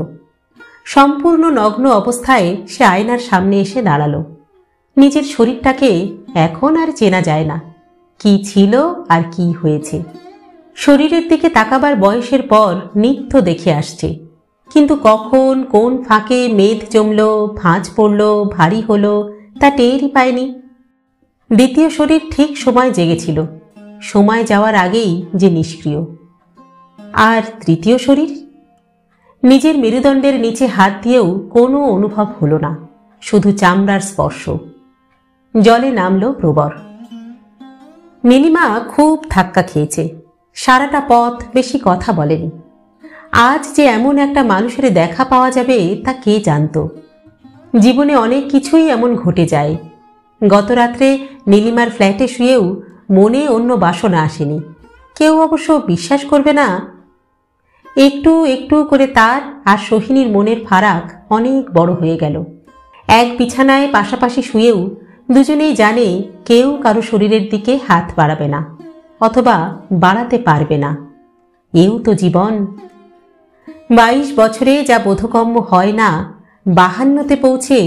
সম্পূর্ণ নগ্ন অবস্থায় সে আয়নার সামনে এসে দাঁড়ালো। নিজের শরীরটাকে এখন আর চেনা যায় না, কি ছিল আর কি হয়েছে। শরীরের দিকে তাকাবার বয়সের পর নিত্য দেখে আসছে, কিন্তু কখন কোন ফাঁকে মেদ জমল, ভাঁজ পড়ল, ভারী হলো, তা টেরই পায়নি। দ্বিতীয় শরীর ঠিক সময় জেগেছিল, সময় যাওয়ার আগেই যে নিষ্ক্রিয়। আর তৃতীয় শরীর? নিজের মেরুদণ্ডের নিচে হাত দিয়েও কোনো অনুভব হলো না, শুধু চামড়ার স্পর্শ। জলে নামল প্রবর। নীলিমা খুব ধাক্কা খেয়েছে। সারাটা পথ বেশি কথা বলেনি। আজ যে এমন একটা মানুষের দেখা পাওয়া যাবে তা কে জানত। জীবনে অনেক কিছুই এমন ঘটে যায়। গত রাত্রে নীলিমার ফ্ল্যাটে শুয়েও মনে অন্য বাসনা আসেনি। কেউ অবশ্য বিশ্বাস করবে না। একটু একটু করে তার আর সোহিনীর মনের ফারাক অনেক বড় হয়ে গেল। এক বিছানায় পাশাপাশি শুয়েও দুজনেই জানে কেউ কারো শরীরের দিকে হাত বাড়াবে না, অথবা বাড়াতে পারবে না। এও তো জীবন। 22 বছরে যা বোধগম্য হয় না, 52তে পৌঁছে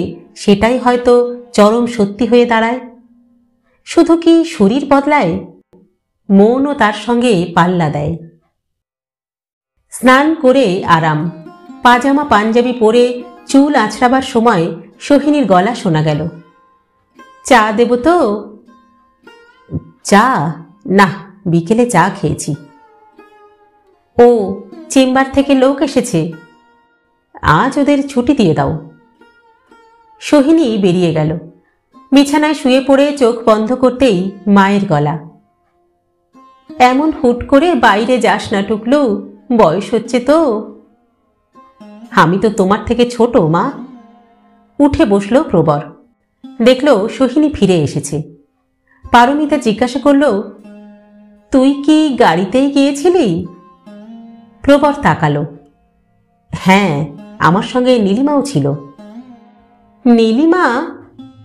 সেটাই হয়তো চরম সত্যি হয়ে দাঁড়ায়। শুধু কি শরীর বদলায়, মনও তার সঙ্গে পাল্লা দেয়। স্নান করে আরাম। পাজামা পাঞ্জাবি পরে চুল আঁচড়াবার সময় সোহিনীর গলা শোনা গেল, চা দেব তো? চা? না, বিকেলে চা খেয়েছি। ও, চেম্বার থেকে লোক এসেছে, আজ ওদের ছুটি দিয়ে দাও। সোহিনী বেরিয়ে গেল। বিছানায় শুয়ে পড়ে চোখ বন্ধ করতেই মায়ের গলা, এমন হুট করে বাইরে যাস না টুকলু, বয়স হচ্ছে তো। আমি তো তোমার থেকে ছোট মা। উঠে বসল প্রবর। দেখল সোহিনী ফিরে এসেছে। পারমিতা জিজ্ঞাসা করল, তুই কি গাড়িতেই গিয়েছিলি? প্রবর তাকালো। হ্যাঁ, আমার সঙ্গে নীলিমাও ছিল। নীলিমা?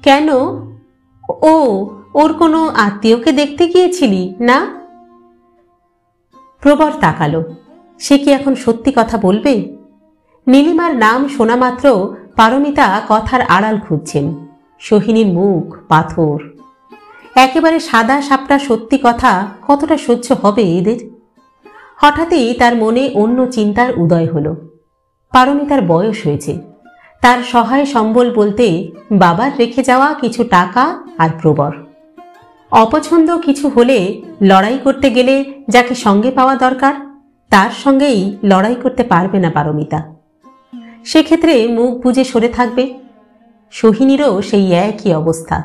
কেন? ও, ওর কোনো আত্মীয়কে দেখতে গিয়েছিলি না? প্রবর তাকালো। সে কি এখন সত্যি কথা বলবে? নীলিমার নাম শোনা মাত্র পারমিতা কথার আড়াল খুঁজছেন। সোহিনীর মুখ পাথর। একেবারে সাদা সাপটা সত্যি কথা কতটা সহ্য হবে এদের? হঠাৎই তার মনে অন্য চিন্তার উদয় হল। পারমিতার বয়স হয়েছে। তার সহায় সম্বল বলতে বাবার রেখে যাওয়া কিছু টাকা আর প্রবর। অপছন্দ কিছু হলে লড়াই করতে গেলে যাকে সঙ্গে পাওয়া দরকার তার সঙ্গেই লড়াই করতে পারবে না পারমিতা। সেক্ষেত্রে মুখ বুজে সরে থাকবে। সোহিনীরও সেই একই অবস্থা।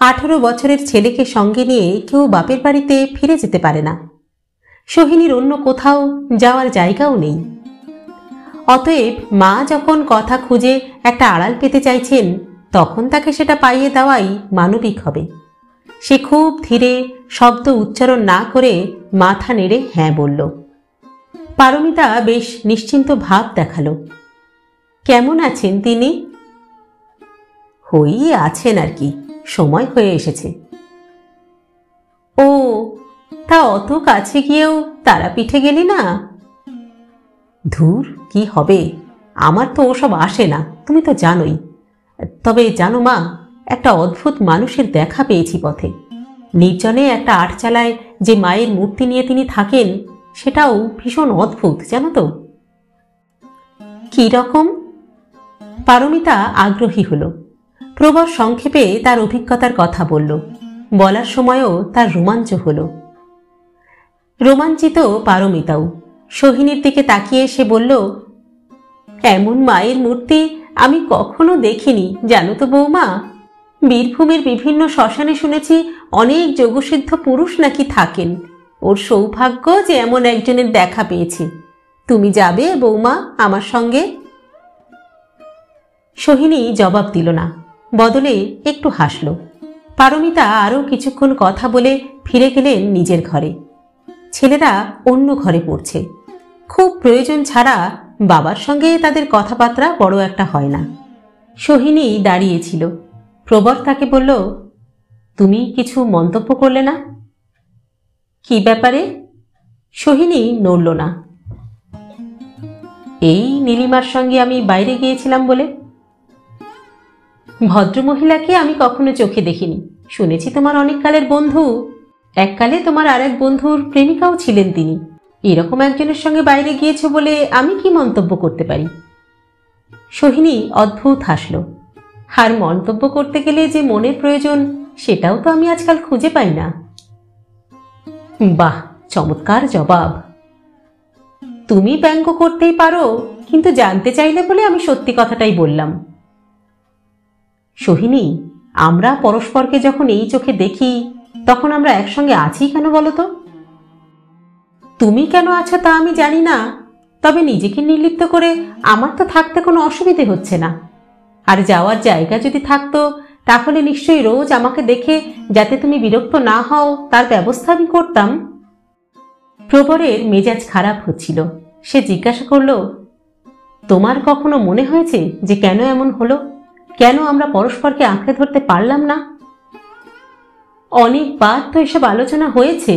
18 বছরের ছেলেকে সঙ্গে নিয়ে কেউ বাপের বাড়িতে ফিরে যেতে পারে না। সোহিনীর অন্য কোথাও যাওয়ার জায়গাও নেই। অতএব মা যখন কথা খুঁজে একটা আড়াল পেতে চাইছেন, তখন তাকে সেটা পাইয়ে দেওয়াই মানবিক হবে। সে খুব ধীরে, শব্দ উচ্চারণ না করে মাথা নেড়ে হ্যাঁ বলল। পারমিতা বেশ নিশ্চিন্ত ভাব দেখালো। কেমন আছেন তিনি? হই আছেন আর কি, সময় হয়ে এসেছে। ও, তা অত কাছে গিয়েও তারাপীঠে গেলি না? ধুর, কি হবে, আমার তো ওসব আসে না, তুমি তো জানোই। তবে জানো মা, একটা অদ্ভুত মানুষের দেখা পেয়েছি পথে। নির্জনে একটা আটচালায় যে মায়ের মূর্তি নিয়ে তিনি থাকেন, সেটাও ভীষণ অদ্ভুত, জানো তো। কি রকম? পারমিতা আগ্রহী হল। প্রবর সংক্ষেপে তার অভিজ্ঞতার কথা বলল। বলার সময়ও তার রোমাঞ্চ হল। রোমাঞ্চিত পারমিতাও সোহিনীর দিকে তাকিয়ে সে বলল, এমন মায়ের মূর্তি আমি কখনো দেখিনি, জানো তো বৌমা। বীরভূমের বিভিন্ন শ্মশানে শুনেছি অনেক যোগসিদ্ধ পুরুষ নাকি থাকেন। ওর সৌভাগ্য যে এমন একজনের দেখা পেয়েছে। তুমি যাবে বৌমা আমার সঙ্গে? সোহিনী জবাব দিল না, বদলে একটু হাসল। পারমিতা আরও কিছুক্ষণ কথা বলে ফিরে গেলেন নিজের ঘরে। ছেলেরা অন্য ঘরে পড়ছে। খুব প্রয়োজন ছাড়া বাবার সঙ্গে তাদের কথাবার্তা বড় একটা হয় না। সোহিনী দাঁড়িয়েছিল। প্রবর তাকে বলল, তুমি কিছু মন্তব্য করলে না? কি ব্যাপারে? সোহিনী নড়ল না। এই নীলিমার সঙ্গে আমি বাইরে গিয়েছিলাম বলে। ভদ্রমহিলাকে আমি কখনো চোখে দেখিনি। শুনেছি তোমার অনেক কালের বন্ধু। এককালে তোমার আর এক বন্ধুর প্রেমিকাও ছিলেন তিনি। এরকম একজনের সঙ্গে বাইরে গিয়েছে বলে আমি কি মন্তব্য করতে পারি? সোহিনী অদ্ভুত হাসল। আর মন্তব্য করতে গেলে যে মনের প্রয়োজন, সেটাও তো আমি আজকাল খুঁজে পাই না। বাহ, চমৎকার জবাব। তুমি ব্যঙ্গ করতেই পারো, কিন্তু জানতে চাইলে বলে আমি সত্যি কথাটাই বললাম। সোহিনী, আমরা পরস্পরকে যখন এই চোখে দেখি, তখন আমরা একসঙ্গে আছি কেন বলো তো? তুমি কেন আছো তা আমি জানি না, তবে নিজেকে নির্লিপ্ত করে আমার তো থাকতে কোনো অসুবিধে হচ্ছে না। আর যাওয়ার জায়গা যদি থাকতো, তাহলে নিশ্চয়ই রোজ আমাকে দেখে যাতে তুমি বিরক্ত না হও তার ব্যবস্থা আমি করতাম। প্রবরের মেজাজ খারাপ হচ্ছিল। সে জিজ্ঞাসা করল, তোমার কখনো মনে হয়েছে যে কেন এমন হলো? কেন আমরা পরস্পরকে আঁকড়ে ধরতে পারলাম না? অনেকবার তো এসব আলোচনা হয়েছে।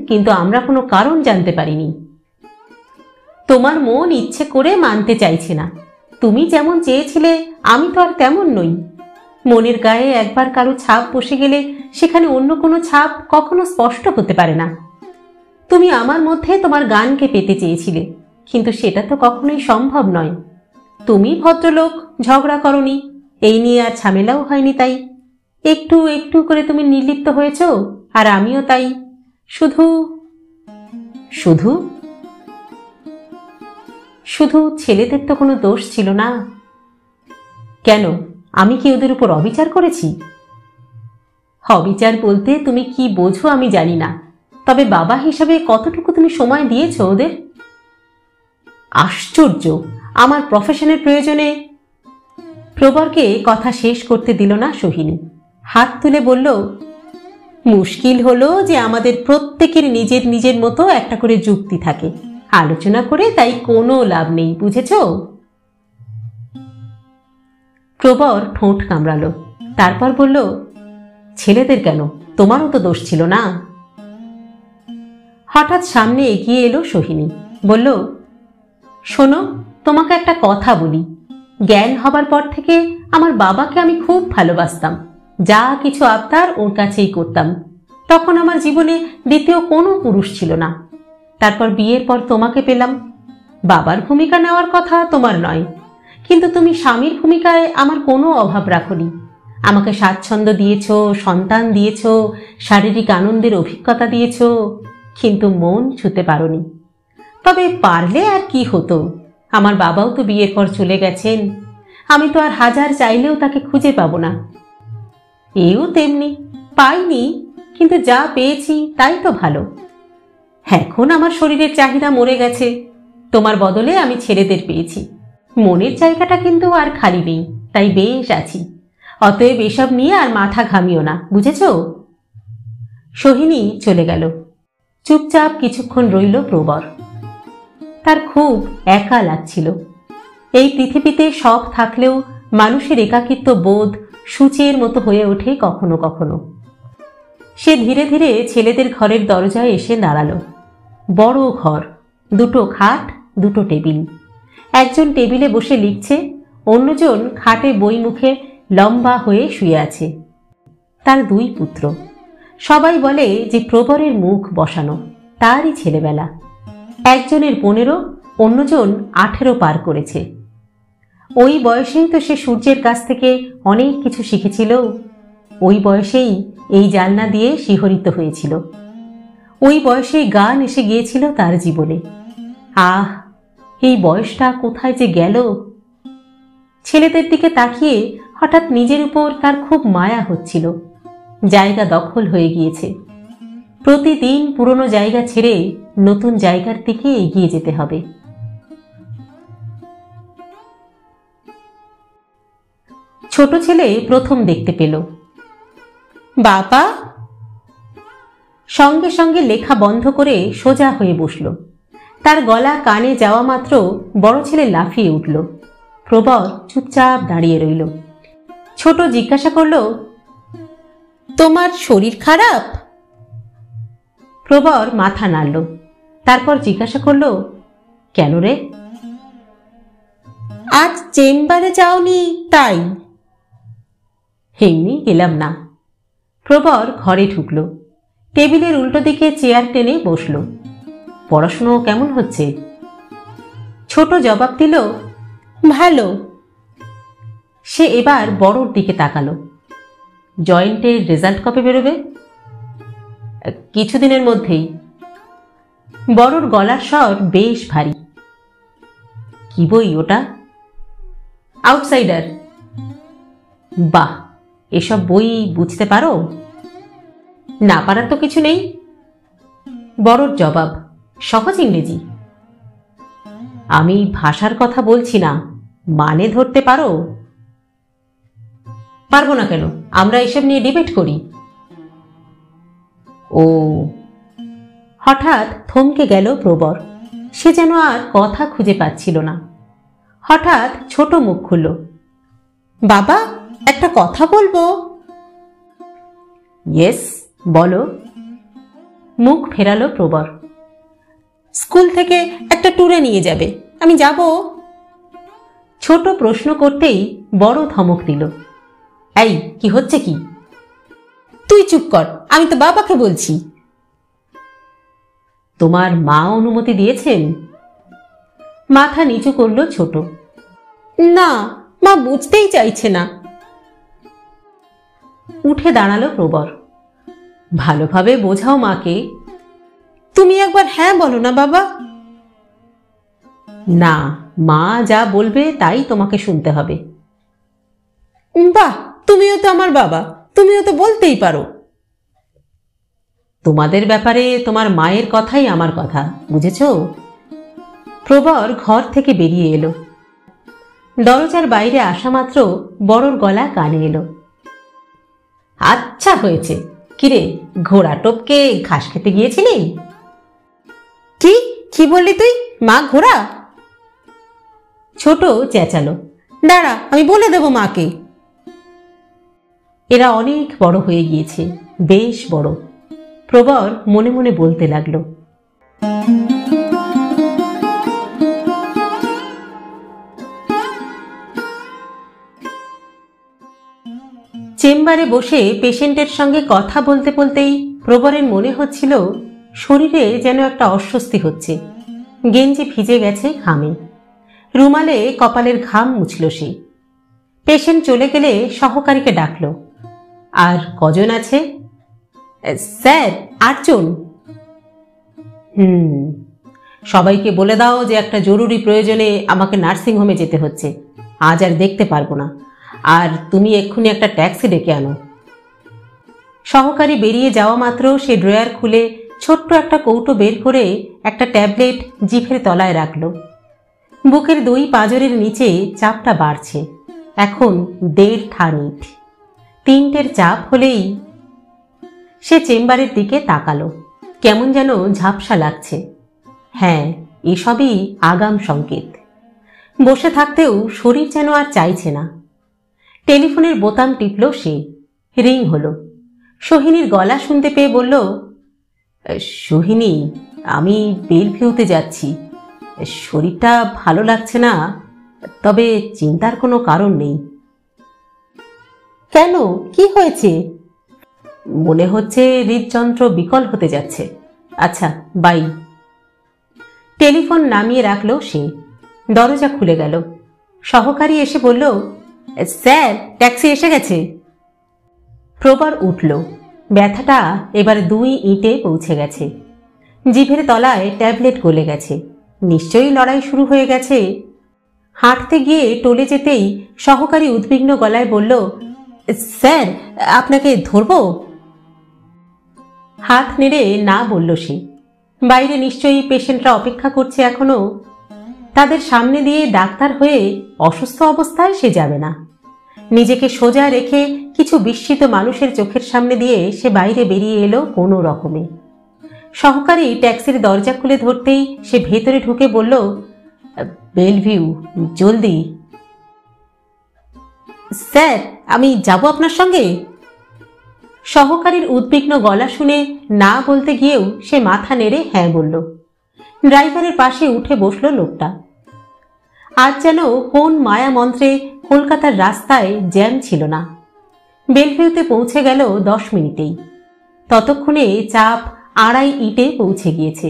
কিন্তু আমরা কোনো কারণ জানতে পারিনি। তোমার মন ইচ্ছে করে মানতে চাইছে না। তুমি যেমন চেয়েছিলে আমি তো আর তেমন নই। মনের গায়ে একবার কারো ছাপ বসে গেলে সেখানে অন্য কোনো ছাপ কখনো স্পষ্ট হতে পারে না। তুমি আমার মধ্যে তোমার গানকে পেতে চেয়েছিলে, কিন্তু সেটা তো কখনোই সম্ভব নয়। তুমি ভদ্রলোক, ঝগড়া করনি, এই নিয়ে আর ঝামেলাও হয়নি। তাই একটু একটু করে তুমি নির্লিপ্ত হয়েছ, আর আমিও তাই। শুধু শুধু শুধু ছেলেদের তো কোনো দোষ ছিল না। কেন, আমি কি ওদের উপর অবিচার করেছি? অবিচার বলতে তুমি কি বোঝো আমি জানি না, তবে বাবা হিসাবে কতটুকু তুমি সময় দিয়েছ ওদের? আশ্চর্য, আমার প্রফেশনের প্রয়োজনে। প্রবরকে কথা শেষ করতে দিল না সোহিনী। হাত তুলে বলল, মুশকিল হলো যে আমাদের প্রত্যেকের নিজের নিজের মতো একটা করে যুক্তি থাকে। আলোচনা করে তাই কোনো লাভ নেই, বুঝেছ? প্রবর ঠোঁট কামড়াল। তারপর বলল, ছেলেদের কেন, তোমারও তো দোষ ছিল না। হঠাৎ সামনে এগিয়ে এলো সোহিনী। বলল, শোনো, তোমাকে একটা কথা বলি। জ্ঞান হবার পর থেকে আমার বাবাকে আমি খুব ভালোবাসতাম। যা কিছু আবদার ওর কাছেই করতাম। তখন আমার জীবনে দ্বিতীয় কোনো পুরুষ ছিল না। তারপর বিয়ের পর তোমাকে পেলাম। বাবার ভূমিকা নেওয়ার কথা তোমার নয়, কিন্তু তুমি স্বামীর ভূমিকায় আমার কোনো অভাব রাখোনি। আমাকে স্বাচ্ছন্দ্য দিয়েছ, সন্তান দিয়েছ, শারীরিক আনন্দের অভিজ্ঞতা দিয়েছ, কিন্তু মন ছুঁতে পারোনি। তবে পারলে আর কি হতো, আমার বাবাও তো বিয়ের পর চলে গেছেন। আমি তো আর হাজার চাইলেও তাকে খুঁজে পাবো না। এও তেমনি, পাইনি, কিন্তু যা পেয়েছি তাই তো ভালো। এখন আমার শরীরের চাহিদা মরে গেছে, তোমার বদলে আমি ছেলেদের পেয়েছি। মনের জায়গাটা কিন্তু আর খালি নেই, তাই বেশ আছি। অতএব এসব নিয়ে আর মাথা ঘামিও না, বুঝেছ? সোহিনী চলে গেল। চুপচাপ কিছুক্ষণ রইল প্রবর। তার খুব একা লাগছিল। এই পৃথিবীতে সব থাকলেও মানুষের একাকিত্ব বোধ সূচের মতো হয়ে ওঠে কখনো কখনো। সে ধীরে ধীরে ছেলেদের ঘরের দরজায় এসে দাঁড়ালো। বড় ঘর, দুটো খাট, দুটো টেবিল। একজন টেবিলে বসে লিখছে, অন্যজন খাটে বই মুখে লম্বা হয়ে শুয়ে আছে। তার দুই পুত্র। সবাই বলে যে প্রবরের মুখ বসানো, তারই ছেলেবেলা। একজনের 15, অন্যজন 18 পার করেছে। ওই বয়সেই তো সে সূর্যের কাছ থেকে অনেক কিছু শিখেছিল। ওই বয়সেই এই জানলা দিয়ে শিহরিত হয়েছিল। ওই বয়সেই গান এসে গিয়েছিল তার জীবনে। আহ, এই বয়সটা কোথায় যে গেল! ছেলেদের দিকে তাকিয়ে হঠাৎ নিজের উপর তার খুব মায়া হচ্ছিল। জায়গা দখল হয়ে গিয়েছে। প্রতিদিন পুরনো জায়গা ছেড়ে নতুন জায়গার দিকে এগিয়ে যেতে হবে। ছোট ছেলে প্রথম দেখতে পেল। বাবা! সঙ্গে সঙ্গে লেখা বন্ধ করে সোজা হয়ে বসল। তার গলা কানে যাওয়া মাত্র বড় ছেলে লাফিয়ে উঠল। প্রবর চুপচাপ দাঁড়িয়ে রইল। ছোট জিজ্ঞাসা করল, তোমার শরীর খারাপ? প্রবর মাথা নাড়ল। তারপর জিজ্ঞাসা করল, কেন রে? আজ চেম্বারে যাওনি তাই? এমনি গেলাম না। প্রবর ঘরে ঢুকল। টেবিলের উল্টো দিকে চেয়ার টেনে বসল। পড়াশুনো কেমন হচ্ছে? ছোট জবাব দিল, ভালো। সে এবার বড়র দিকে তাকালো। জয়েন্টের রেজাল্ট কবে বেরোবে? কিছুদিনের মধ্যেই। বড়র গলার স্বর বেশ ভারী। কি বই ওটা? আউটসাইডার। বাহ, এসব বই বুঝতে পারো? না পারার তো কিছু নেই। বড়র জবাব, সহজ ইংরেজি। আমি ভাষার কথা বলছি না, মানে ধরতে পারো? পারবো না কেন? আমরা এসব নিয়ে ডিবেট করি। ও। হঠাৎ থমকে গেল প্রবর। সে যেন আর কথা খুঁজে পাচ্ছিল না। হঠাৎ ছোট মুখ খুলল, বাবা, একটা কথা বলবো? ইয়েস, বলো। মুখ ফেরালো প্রবর। স্কুল থেকে একটা ট্যুরে নিয়ে যাবে, আমি যাব। ছোট প্রশ্ন করতেই বড় ধমক দিল, এই কি হচ্ছে কি? তুই চুপ কর, আমি তো বাবাকে বলছি। তোমার মা অনুমতি দিয়েছেন? মাথা নিচু করল ছোট। না, মা বুঝতেই চাইছে না। উঠে দাঁড়ালো প্রবর। ভালোভাবে বোঝাও মাকে। তুমি একবার হ্যাঁ বলো না বাবা। না, মা যা বলবে তাই তোমাকে শুনতে হবে। বাহ, তুমিও তো আমার বাবা, তুমিও তো বলতেই পারো। তোমাদের ব্যাপারে তোমার মায়ের কথাই আমার কথা, বুঝেছ? প্রবর ঘর থেকে বেরিয়ে এলো। দরজার বাইরে আসা মাত্র বড়র গলা কানে এলো, আচ্ছা হয়েছে। কিরে, ঘোড়া টপকে ঘাস খেতে গিয়েছিলি? কি কি বললি তুই? মা ঘোড়া? ছোট চেঁচালো, দাঁড়া, আমি বলে দেব মাকে। এরা অনেক বড় হয়ে গিয়েছে, বেশ বড়। প্রবর মনে মনে বলতে লাগলো। চেম্বারে বসে পেশেন্টের সঙ্গে কথা বলতে বলতেই প্রবরের মনে হচ্ছিল শরীরে যেন একটা অস্বস্তি হচ্ছে। গেঞ্জি ভিজে গেছে ঘামে। রুমালে কপালের ঘাম মুছল সে। পেশেন্ট চলে গেলে সহকারীকে ডাকল। আর কজন আছে? স্যার, 8 জন। সবাইকে বলে দাও যে একটা জরুরি প্রয়োজনে আমাকে নার্সিংহোমে যেতে হচ্ছে, আজ আর দেখতে পারবো না। আর তুমি এক্ষুনি একটা ট্যাক্সি ডেকে আনো। সহকারী বেরিয়ে যাওয়া মাত্র সে ড্রয়ার খুলে ছোট্ট একটা কৌটো বের করে একটা ট্যাবলেট জিভের তলায় রাখল। বুকের 2 পাঁজরের নিচে চাপটা বাড়ছে। এখন 1.5 ঠানিট। 3টের চাপ হলেই সে চেম্বারের দিকে তাকালো। কেমন যেন ঝাপসা লাগছে। হ্যাঁ, এসবই আগাম সংকেত। বসে থাকতেও শরীর যেন আর চাইছে না। টেলিফোনের বোতাম টিপল সে। রিং হলো। সোহিনীর গলা শুনতে পেয়ে বলল, সোহিনী, আমি বেলভিউতে যাচ্ছি, শরীরটা ভালো লাগছে না, তবে চিন্তার কোনো কারণ নেই। কেন, কি হয়েছে? মনে হচ্ছে হৃদযন্ত্র বিকল হতে যাচ্ছে। আচ্ছা, বাই। টেলিফোন নামিয়ে রাখলো সে। দরজা খুলে গেল। সহকারী এসে বলল, স্যার, ট্যাক্সি এসে গেছে। প্রবার উঠল। ব্যথাটা এবার 2 ইঁটে পৌঁছে গেছে। জিভের তলায় ট্যাবলেট গলে গেছে। নিশ্চয়ই লড়াই শুরু হয়ে গেছে। হাঁটতে গিয়ে টলে যেতেই সহকারী উদ্বিগ্ন গলায় বলল, স্যার, আপনাকে ধরব? হাত নেড়ে না বলল সে। বাইরে নিশ্চয়ই পেশেন্টরা অপেক্ষা করছে এখনো। তাদের সামনে দিয়ে ডাক্তার হয়ে অসুস্থ অবস্থায় সে যাবে না। নিজেকে সোজা রেখে কিছু বিস্মিত মানুষের চোখের সামনে দিয়ে সে বাইরে বেরিয়ে এলো কোনো রকমে। সহকারী ট্যাক্সির দরজা খুলে ধরতেই সে ভেতরে ঢুকে বলল, বেলভিউ, জলদি। স্যার, আমি যাব আপনার সঙ্গে? সহকারীর উদ্বিগ্ন গলা শুনে না বলতে গিয়েও সে মাথা নেড়ে হ্যাঁ বলল। ড্রাইভারের পাশে উঠে বসল লোকটা। আজ যেন কোন মায়া মন্ত্রে কলকাতার রাস্তায় জ্যাম ছিল না। বেলভিউতে পৌঁছে গেল 10 মিনিটেই। ততক্ষণে চাপ 2.5 ইঁটে পৌঁছে গিয়েছে।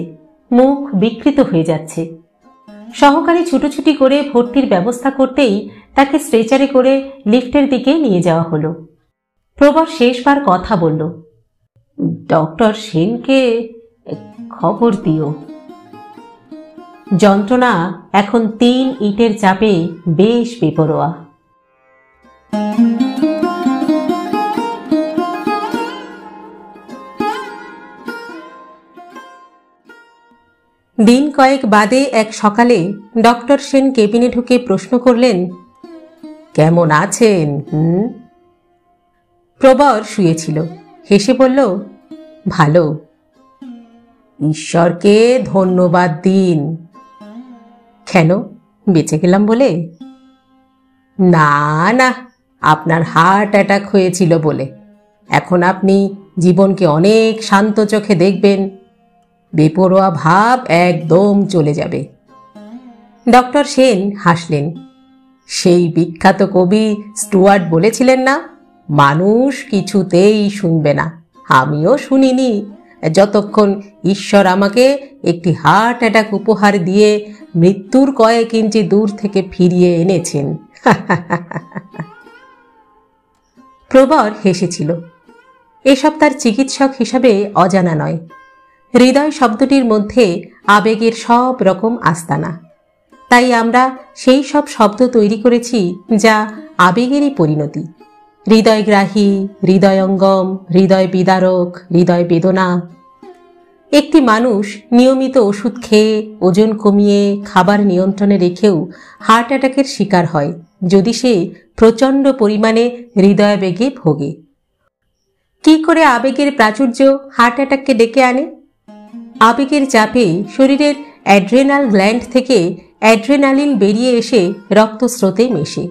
মুখ বিকৃত হয়ে যাচ্ছে। সহকারী ছুটোছুটি করে ভর্তির ব্যবস্থা করতেই তাকে স্ট্রেচারে করে লিফটের দিকে নিয়ে যাওয়া হলো। প্রবর শেষবার কথা বলল, ডক্টর সেনকে খবর দিও। যন্ত্রণা এখন 3 ইঁটের চাপে বেশ বেপরোয়া। দিন কয়েক বাদে এক সকালে ডক্টর সেন কেবিনে ঢুকে প্রশ্ন করলেন, কেমন আছেন? প্রবর শুয়েছিল। হেসে বলল, ভালো। ঈশ্বরকে ধন্যবাদ দিন। কেন, বেঁচে গেলাম বলে? না না, আপনার হার্ট অ্যাটাক হয়েছিল বলে। এখন আপনি জীবনকে অনেক শান্ত চোখে দেখবেন। বেপরোয়া ভাব একদম চলে যাবে। ডক্টর সেন হাসলেন। সেই বিখ্যাত কবি স্টুয়ার্ট বলেছিলেন না, মানুষ কিছুতেই শুনবে না। আমিও শুনিনি যতক্ষণ ঈশ্বর আমাকে একটি হার্ট অ্যাটাক উপহার দিয়ে মৃত্যুর কয়েক ইঞ্চি দূর থেকে ফিরিয়ে এনেছেন। প্রবর হেসেছিল। এসব তার চিকিৎসক হিসাবে অজানা নয়। হৃদয় শব্দটির মধ্যে আবেগের সব রকম আস্তানা। তাই আমরা সেই সব শব্দ তৈরি করেছি যা আবেগেরই পরিণতি। হৃদয়গ্রাহী, হৃদয়ঙ্গম, হৃদয় বিদারক, হৃদয় বেদনা। একটি মানুষ নিয়মিত ওষুধ খেয়ে ওজন কমিয়ে খাবার নিয়ন্ত্রণে রেখেও হার্ট অ্যাটাকের শিকার হয় যদি সে প্রচণ্ড পরিমাণে হৃদয়াবেগে ভোগে। কি করে আবেগের প্রাচুর্য হার্ট অ্যাটাককে ডেকে আনে? আবেগের চাপে শরীরের অ্যাড্রেনাল গ্ল্যান্ড থেকে অ্যাড্রেনালিন বেরিয়ে এসে রক্তস্রোতে মেশে।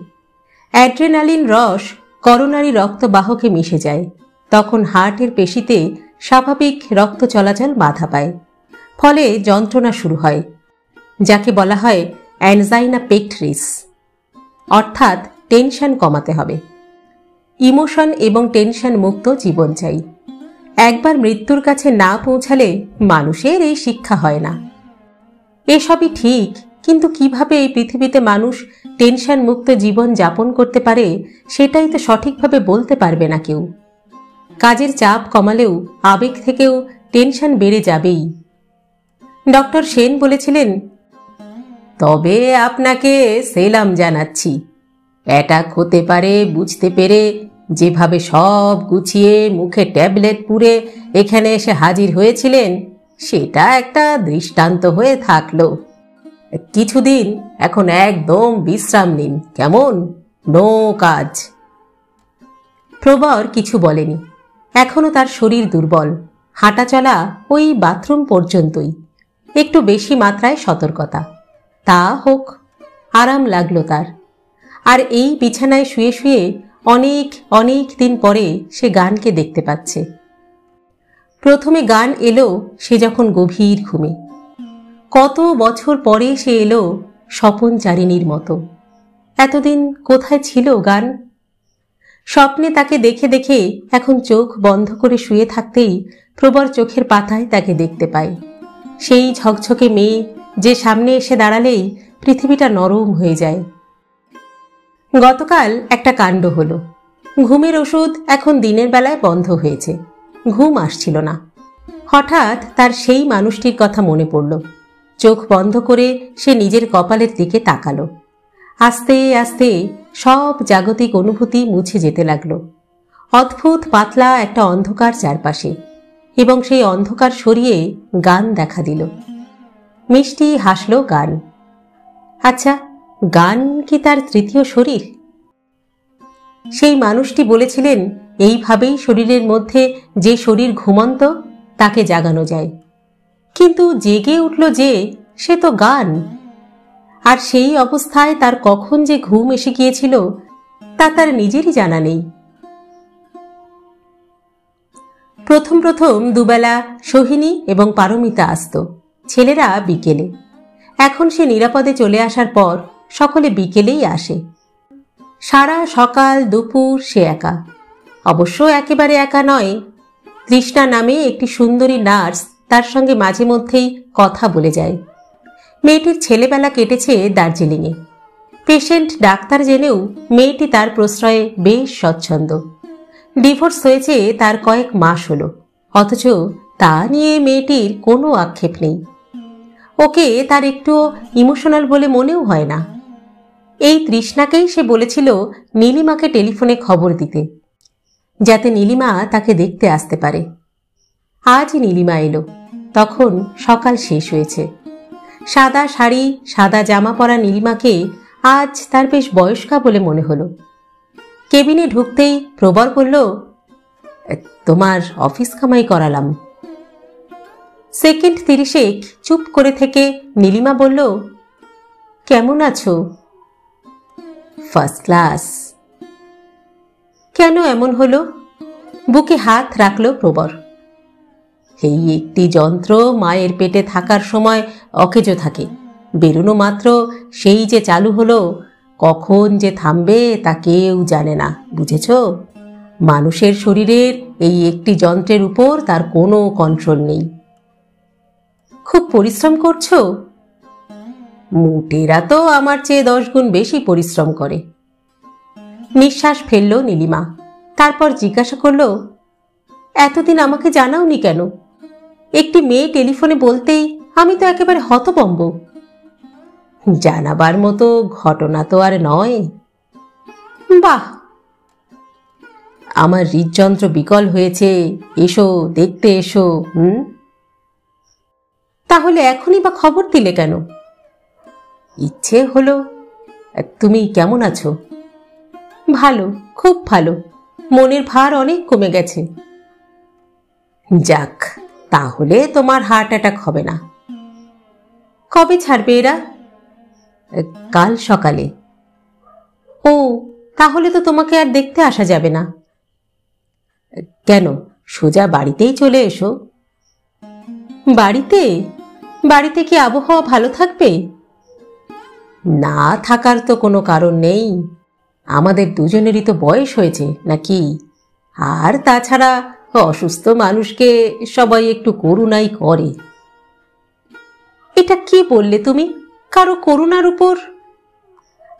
অ্যাড্রেনালিন রস করোনারি রক্তবাহকে মিশে যায়। তখন হার্টের পেশিতে স্বাভাবিক রক্ত চলাচল বাধা পায়। ফলে যন্ত্রণা শুরু হয়, যাকে বলা হয় অ্যানজাইনা পেক্টরিস। অর্থাৎ টেনশন কমাতে হবে। ইমোশন এবং টেনশন মুক্ত জীবন চাই। একবার মৃত্যুর কাছে না পৌঁছালে মানুষের এই শিক্ষা হয় না। এসবই ঠিক, কিন্তু কিভাবে এই পৃথিবীতে মানুষ টেনশন মুক্ত জীবন যাপন করতে পারে সেটাই তো সঠিকভাবে বলতে পারবে না কেউ। কাজের চাপ কমালেও আবেগ থেকেও টেনশন বেড়ে যাবেই। ডক্টর সেন বলেছিলেন, তবে আপনাকে সেলাম জানাচ্ছি। অ্যাটাক হতে পারে বুঝতে পেরে যেভাবে সব গুছিয়ে মুখে ট্যাবলেট পুরে এখানে এসে হাজির হয়েছিলেন, সেটা একটা দৃষ্টান্ত হয়ে থাকলো। কিছুদিন এখন একদম বিশ্রাম নিন, কেমন? নো কাজ। প্রবর কিছু বলেনি। এখনো তার শরীর দুর্বল। হাঁটাচলা ওই বাথরুম পর্যন্তই। একটু বেশি মাত্রায় সতর্কতা। তা হোক। আরাম লাগলো তার। আর এই বিছানায় শুয়ে শুয়ে অনেক অনেক দিন পরে সে গানকে দেখতে পাচ্ছে। প্রথমে গান এলো সে যখন গভীর ঘুমে। কত বছর পরে সে এলো স্বপনচারিণীর মতো। এতদিন কোথায় ছিল গান? স্বপ্নে তাকে দেখে দেখে এখন চোখ বন্ধ করে শুয়ে থাকতেই প্রবর চোখের পাতায় তাকে দেখতে পায়। সেই ঝকঝকে মেয়ে যে সামনে এসে দাঁড়ালেই পৃথিবীটা নরম হয়ে যায়। গতকাল একটা কাণ্ড হলো। ঘুমের ওষুধ এখন দিনের বেলায় বন্ধ হয়েছে, ঘুম আসছিল না। হঠাৎ তার সেই মানুষটির কথা মনে পড়ল। চোখ বন্ধ করে সে নিজের কপালের দিকে তাকালো। আস্তে আস্তে সব জাগতিক অনুভূতি মুছে যেতে লাগলো। অদ্ভুত পাতলা একটা অন্ধকার চারপাশে, এবং সেই অন্ধকার সরিয়ে গান দেখা দিল। মিষ্টি হাসল গান। আচ্ছা, গান কি তার তৃতীয় শরীর? সেই মানুষটি বলেছিলেন এইভাবেই শরীরের মধ্যে যে শরীর ঘুমন্ত তাকে জাগানো যায়। কিন্তু জেগে উঠল যে, সে তো গান। আর সেই অবস্থায় তার কখন যে ঘুম এসে গিয়েছিল তা তার নিজেরই জানা নেই। প্রথম প্রথম দুবেলা সোহিনী এবং পারমিতা আসত, ছেলেরা বিকেলে। এখন সে নিরাপদে চলে আসার পর সকলে বিকেলেই আসে। সারা সকাল দুপুর সে একা। অবশ্য একেবারে একা নয়, তৃষ্ণা নামে একটি সুন্দরী নার্স তার সঙ্গে মাঝে মধ্যেই কথা বলে যায়। মেয়েটির ছেলেবেলা কেটেছে দার্জিলিংয়ে। পেশেন্ট ডাক্তার জেনেও মেয়েটি তার প্রশ্রয়ে বেশ স্বচ্ছন্দ। ডিভোর্স হয়েছে তার কয়েক মাস হলো, অথচ তা নিয়ে মেয়েটির কোনো আক্ষেপ নেই। ওকে তার একটুও ইমোশনাল বলে মনেও হয় না। এই তৃষ্ণাকেই সে বলেছিল নীলিমাকে টেলিফোনে খবর দিতে, যাতে নীলিমা তাকে দেখতে আসতে পারে। আজ নীলিমা এলো, তখন সকাল শেষ হয়েছে। সাদা শাড়ি সাদা জামা পরা নীলিমাকে আজ তার বেশ বয়স্কা বলে মনে হলো। কেবিনে ঢুকতেই প্রবর বলল, তোমার অফিস কামাই করালাম। সেকেন্ড 30 চুপ করে থেকে নীলিমা বলল, কেমন আছো? First class. কেন এমন হলো? বুকে হাত রাখল প্রবর। এই একটি যন্ত্র মায়ের পেটে থাকার সময় অকেজো থাকে, বেরোনো মাত্র সেই যে চালু হলো, কখন যে থামবে তা কেউ জানে না, বুঝেছ? মানুষের শরীরের এই একটি যন্ত্রের উপর তার কোনো কন্ট্রোল নেই। খুব পরিশ্রম করছো? মোটেরা তো আমার চেয়ে 10 গুণ বেশি পরিশ্রম করে। নিঃশ্বাস ফেলল নীলিমা, তারপর জিজ্ঞাসা করল, এতদিন আমাকে জানাওনি কেন? একটি মেয়ে টেলিফোনে বলতেই আমি তো একেবারে হতভম্ব। জানাবার মতো ঘটনা তো আর নয়। বাহ, আমার হৃদযন্ত্র বিকল হয়েছে, এসো দেখতে এসো। তাহলে এখনই বা খবর দিলে কেন? ইচ্ছে হলো। তুমি কেমন আছো? ভালো, খুব ভালো। মনের ভার অনেক কমে গেছে। যাক, তাহলে তোমার হার্ট অ্যাটাক হবে না। কবে ছাড়বে এরা? কাল সকালে। ও, তাহলে তো তোমাকে আর দেখতে আসা যাবে না। কেন, সোজা বাড়িতেই চলে এসো। বাড়িতে? বাড়িতে কি আবহাওয়া ভালো থাকবে? না থাকার তো কোনো কারণ নেই। আমাদের দুজনেরই তো বয়স হয়েছে নাকি? আর তাছাড়া অসুস্থ মানুষকে সবাই একটু করুণাই করে। এটা কি বললে তুমি? কারো করুণার উপর?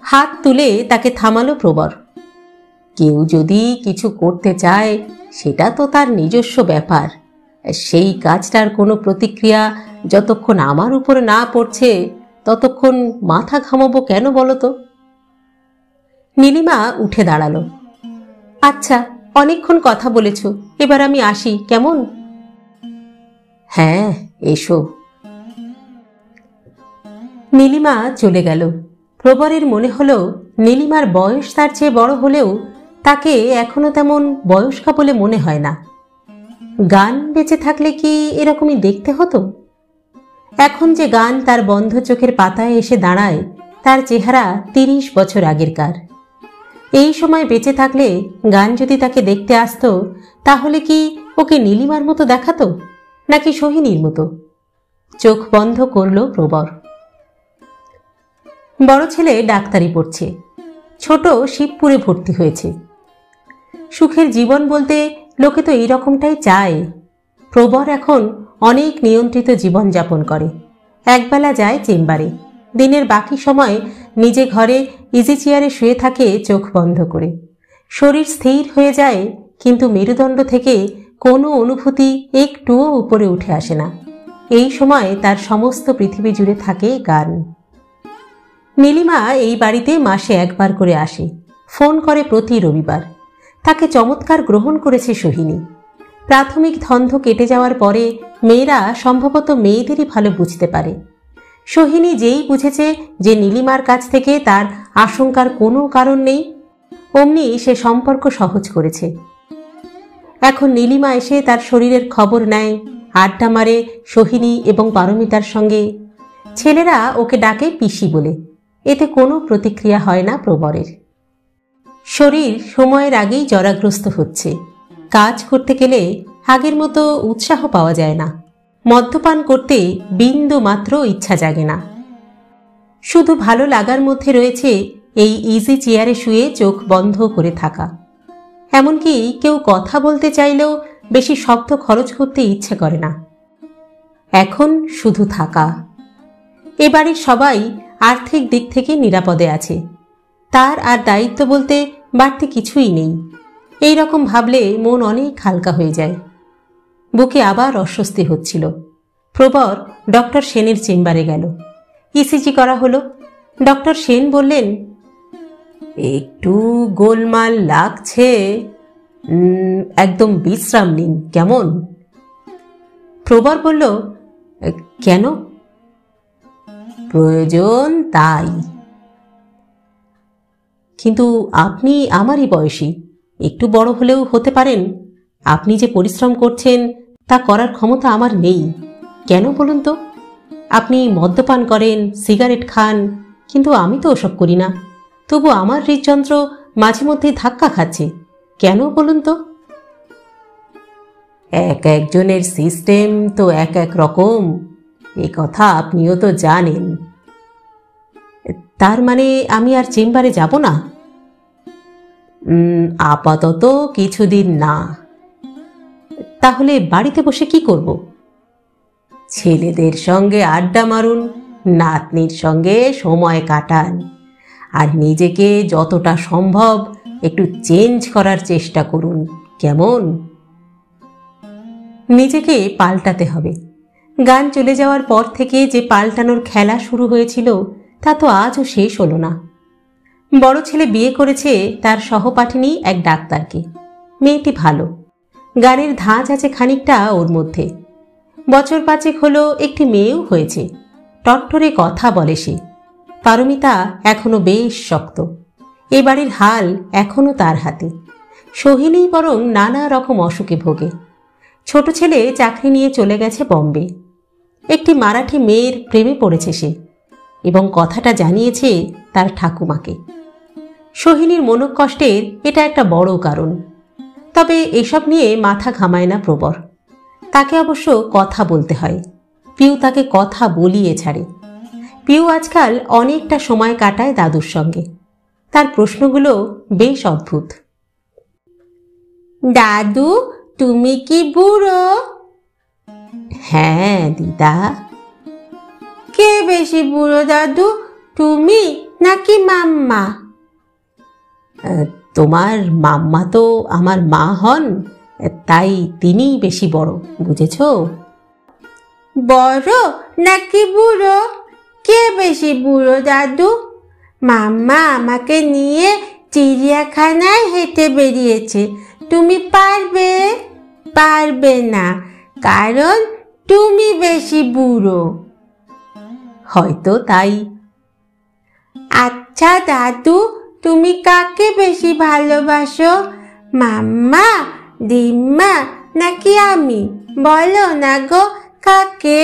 হাত তুলে তাকে থামালো প্রবর। কেউ যদি কিছু করতে চায় সেটা তো তার নিজস্ব ব্যাপার। সেই কাজটার কোনো প্রতিক্রিয়া যতক্ষণ আমার উপরে না পড়ছে ততক্ষণ মাথা ঘামাবো কেন বলো তো? নীলিমা উঠে দাঁড়ালো। আচ্ছা, অনেকক্ষণ কথা বলেছ, এবার আমি আসি, কেমন? হ্যাঁ, এসো। নীলিমা চলে গেল। প্রবরের মনে হলো নীলিমার বয়স তার চেয়ে বড় হলেও তাকে এখনো তেমন বয়স্কা বলে মনে হয় না। গান বেঁচে থাকলে কি এরকমই দেখতে হতো? এখন যে গান তার বন্ধ চোখের পাতায় এসে দাঁড়ায়, তার চেহারা 30 বছর আগেরকার। এই সময় বেঁচে থাকলে গান যদি তাকে দেখতে আসতো, তাহলে কি ওকে নীলিমার মতো দেখাতো নাকি সোহিনীর মতো? চোখ বন্ধ করল প্রবর। বড় ছেলে ডাক্তারি পড়ছে, ছোট শিবপুরে ভর্তি হয়েছে। সুখের জীবন বলতে লোকে তো এইরকমটাই চায়। প্রবর এখন অনেক নিয়ন্ত্রিত জীবনযাপন করে। একবেলা যায় চেম্বারে, দিনের বাকি সময় নিজে ঘরে ইজি চেয়ারে শুয়ে থাকে চোখ বন্ধ করে। শরীর স্থির হয়ে যায়, কিন্তু মেরুদণ্ড থেকে কোনো অনুভূতি একটুও উপরে উঠে আসে না। এই সময় তার সমস্ত পৃথিবী জুড়ে থাকে গান। নীলিমা এই বাড়িতে মাসে একবার করে আসে, ফোন করে প্রতি রবিবার। তাকে চমৎকার গ্রহণ করেছে সোহিনী। প্রাথমিক ধন্ধ কেটে যাওয়ার পরে মেয়েরা সম্ভবত মেয়েদেরই ভালো বুঝতে পারে। সোহিনী যেই বুঝেছে যে নীলিমার কাছ থেকে তার আশঙ্কার কোনো কারণ নেই, অমনি সে সম্পর্ক সহজ করেছে। এখন নীলিমা এসে তার শরীরের খবর নেয়, আড্ডা মারে সোহিনী এবং পারমিতার সঙ্গে। ছেলেরা ওকে ডাকে পিসি বলে। এতে কোনো প্রতিক্রিয়া হয় না প্রবরের। শরীর সময়ের আগেই জরাগ্রস্ত হচ্ছে। কাজ করতে গেলে আগের মতো উৎসাহ পাওয়া যায় না। মদ্যপান করতে বিন্দু মাত্র ইচ্ছা জাগে না। শুধু ভালো লাগার মধ্যে রয়েছে এই ইজি চেয়ারে শুয়ে চোখ বন্ধ করে থাকা। এমনকি কেউ কথা বলতে চাইলেও বেশি শব্দ খরচ করতে ইচ্ছে করে না। এখন শুধু থাকা। এ বাড়ির সবাই আর্থিক দিক থেকে নিরাপদে আছে। তার আর দায়িত্ব বলতে বাড়তি কিছুই নেই। এই রকম ভাবলে মন অনেক হালকা হয়ে যায়। বুকে আবার অস্বস্তি হচ্ছিল। প্রবর ডক্টর সেনের চেম্বারে গেল। ইসিজি করা হলো। ডক্টর সেন বললেন, একটু গোলমাল লাগছে, একদম বিশ্রাম নিন, কেমন? প্রবর বলল, কেন? প্রয়োজন তাই। কিন্তু আপনি আমারই বয়সী, একটু বড় হলেও হতে পারেন। আপনি যে পরিশ্রম করছেন তা করার ক্ষমতা আমার নেই। কেন বলুন তো? আপনি মদ্যপান করেন, সিগারেট খান, কিন্তু আমি তো ওসব করি না। তবু আমার হৃদযন্ত্র মাঝে মধ্যেই ধাক্কা খাচ্ছে। কেন বলুন তো? এক একজনের সিস্টেম তো এক এক রকম, এ কথা আপনিও তো জানেন। তার মানে আমি আর চেম্বারে যাব না? আপাতত কিছুদিন না। তাহলে বাড়িতে বসে কি করব? ছেলেদের সঙ্গে আড্ডা মারুন, নাতনির সঙ্গে সময় কাটান, আর নিজেকে যতটা সম্ভব একটু চেঞ্জ করার চেষ্টা করুন, কেমন? নিজেকে পাল্টাতে হবে। গান চলে যাওয়ার পর থেকে যে পাল্টানোর খেলা শুরু হয়েছিল তা তো আজও শেষ হলো না। বড় ছেলে বিয়ে করেছে তার সহপাঠিনী এক ডাক্তারকে। মেয়েটি ভালো, গানের ধাঁচ আছে খানিকটা ওর মধ্যে। বছর পাঁচেক হলো একটি মেয়েও হয়েছে। টট্টরে কথা বলে সে। পারমিতা এখনো বেশ শক্ত। এ বাড়ির হাল এখনো তার হাতে। সোহিনী বরং নানা রকম অসুখে ভোগে। ছোট ছেলে চাকরি নিয়ে চলে গেছে বম্বে। একটি মারাঠি মেয়ের প্রেমে পড়েছে সে, এবং কথাটা জানিয়েছে তার ঠাকুমাকে। সোহিনীর মনোকষ্টের এটা একটা বড় কারণ। তবে এসব নিয়ে মাথা ঘামায় না প্রবর। তাকে অবশ্য কথা বলতে হয়। পিউ তাকে কথা বলিয়ে ছাড়ে। পিউ আজকাল অনেকটা সময় কাটায় দাদুর সঙ্গে। তার প্রশ্নগুলো বেশ অদ্ভুত। দাদু, তুমি কি বুড়ো? হ্যাঁ দিদা। কে বেশি বুড়ো দাদু, তুমি নাকি মাম্মা? তোমার মাম্মা তো আমার মা হন, তাই তিনিই বেশি বড়, বুঝেছ? বড় নাকি বুড়ো? কে বেশি বুড়ো দাদু? মাম্মা আমাকে নিয়ে চিড়িয়াখানায় হেঁটে বেরিয়েছে। তুমি পারবে? পারবে না, কারণ তুমি বেশি বুড়ো। হয়তো তাই। আচ্ছা দাদু, তুমি কাকে বেশি ভালোবাসো, মাম্মা, দিম্মা নাকি আমি? বলো না গো, কাকে?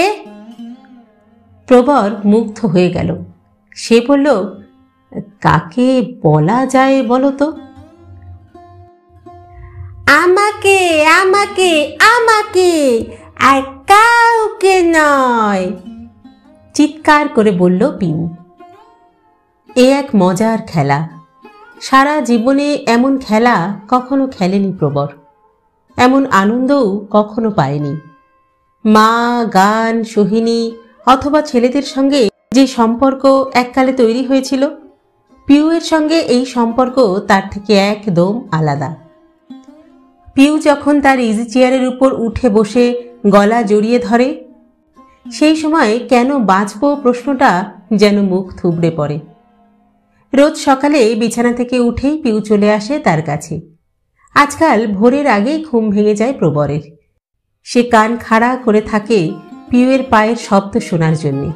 প্রবর মুগ্ধ হয়ে গেল। সে বলল, কাকে বলা যায় বলো তো? আমাকে, আমাকে, আমাকে, আর কাউকে নয়, চিৎকার করে বলল পিউ। এ এক মজার খেলা। সারা জীবনে এমন খেলা কখনো খেলেনি প্রবর, এমন আনন্দও কখনো পায়নি। মা, গান, সোহিনী অথবা ছেলেদের সঙ্গে যে সম্পর্ক এককালে তৈরি হয়েছিল, পিউয়ের সঙ্গে এই সম্পর্ক তার থেকে একদম আলাদা। পিউ যখন তার ইজি চেয়ারের উপর উঠে বসে গলা জড়িয়ে ধরে, সেই সময় কেন বাঁচব প্রশ্নটা যেন মুখ থুবড়ে পড়ে। রোজ সকালে বিছানা থেকে উঠেই পিউ চলে আসে তার কাছে। আজকাল ভোরের আগেই ঘুম ভেঙে যায় প্রবরের। সে কান খাড়া করে থাকে পিউয়ের পায়ের শব্দ শোনার জন্যে।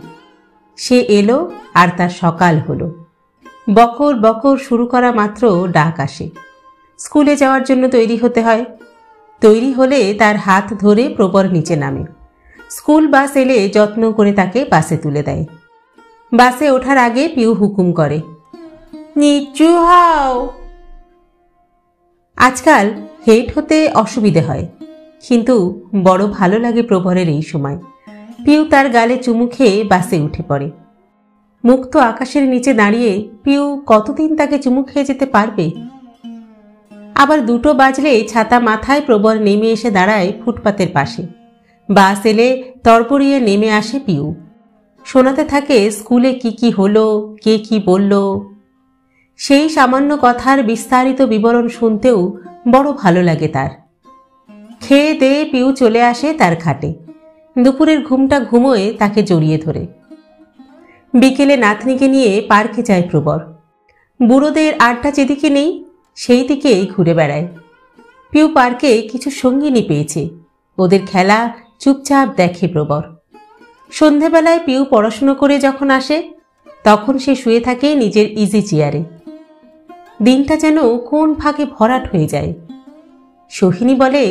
সে এলো আর তার সকাল হলো। বকর বকর শুরু করা মাত্র ডাক আসে। স্কুলে যাওয়ার জন্য তৈরি হতে হয়। তৈরি হলে তার হাত ধরে প্রবর নিচে নামে। স্কুল বাস এলে যত্ন করে তাকে বাসে তুলে দেয়। বাসে ওঠার আগে পিউ হুকুম করে, নিচু হও। আজকাল হেঁট হতে অসুবিধে হয়, কিন্তু বড় ভালো লাগে প্রবরের এই সময়। পিউ তার গালে চুমু খেয়ে বাসে উঠে পড়ে। মুক্ত আকাশের নিচে দাঁড়িয়ে পিউ কতদিন তাকে চুমু খেয়ে যেতে পারবে? আবার 2টো বাজলে ছাতা মাথায় প্রবর নেমে এসে দাঁড়ায় ফুটপাতের পাশে। বাস এলে তড়পড়িয়ে নেমে আসে পিউ। শোনাতে থাকে স্কুলে কি কি হলো, কে কি বলল। সেই সামান্য কথার বিস্তারিত বিবরণ শুনতেও বড় ভালো লাগে তার। খেয়ে দেয়ে পিউ চলে আসে তার খাটে। দুপুরের ঘুমটা ঘুমোয় তাকে জড়িয়ে ধরে। বিকেলে নাতনিকে নিয়ে পার্কে যায় প্রবর। বুড়োদের আড্ডা যেদিকে নেই সেই দিকেই ঘুরে বেড়ায়। পিউ পার্কে কিছু সঙ্গিনী পেয়েছে। ওদের খেলা চুপচাপ দেখে প্রবর। সন্ধেবেলায় পিউ পড়াশুনো করে যখন আসে, তখন সে শুয়ে থাকে নিজের ইজি চেয়ারে। দিনটা যেন কোন ফাঁকে ভরাট হয়ে যায়। সোহিনী বলে,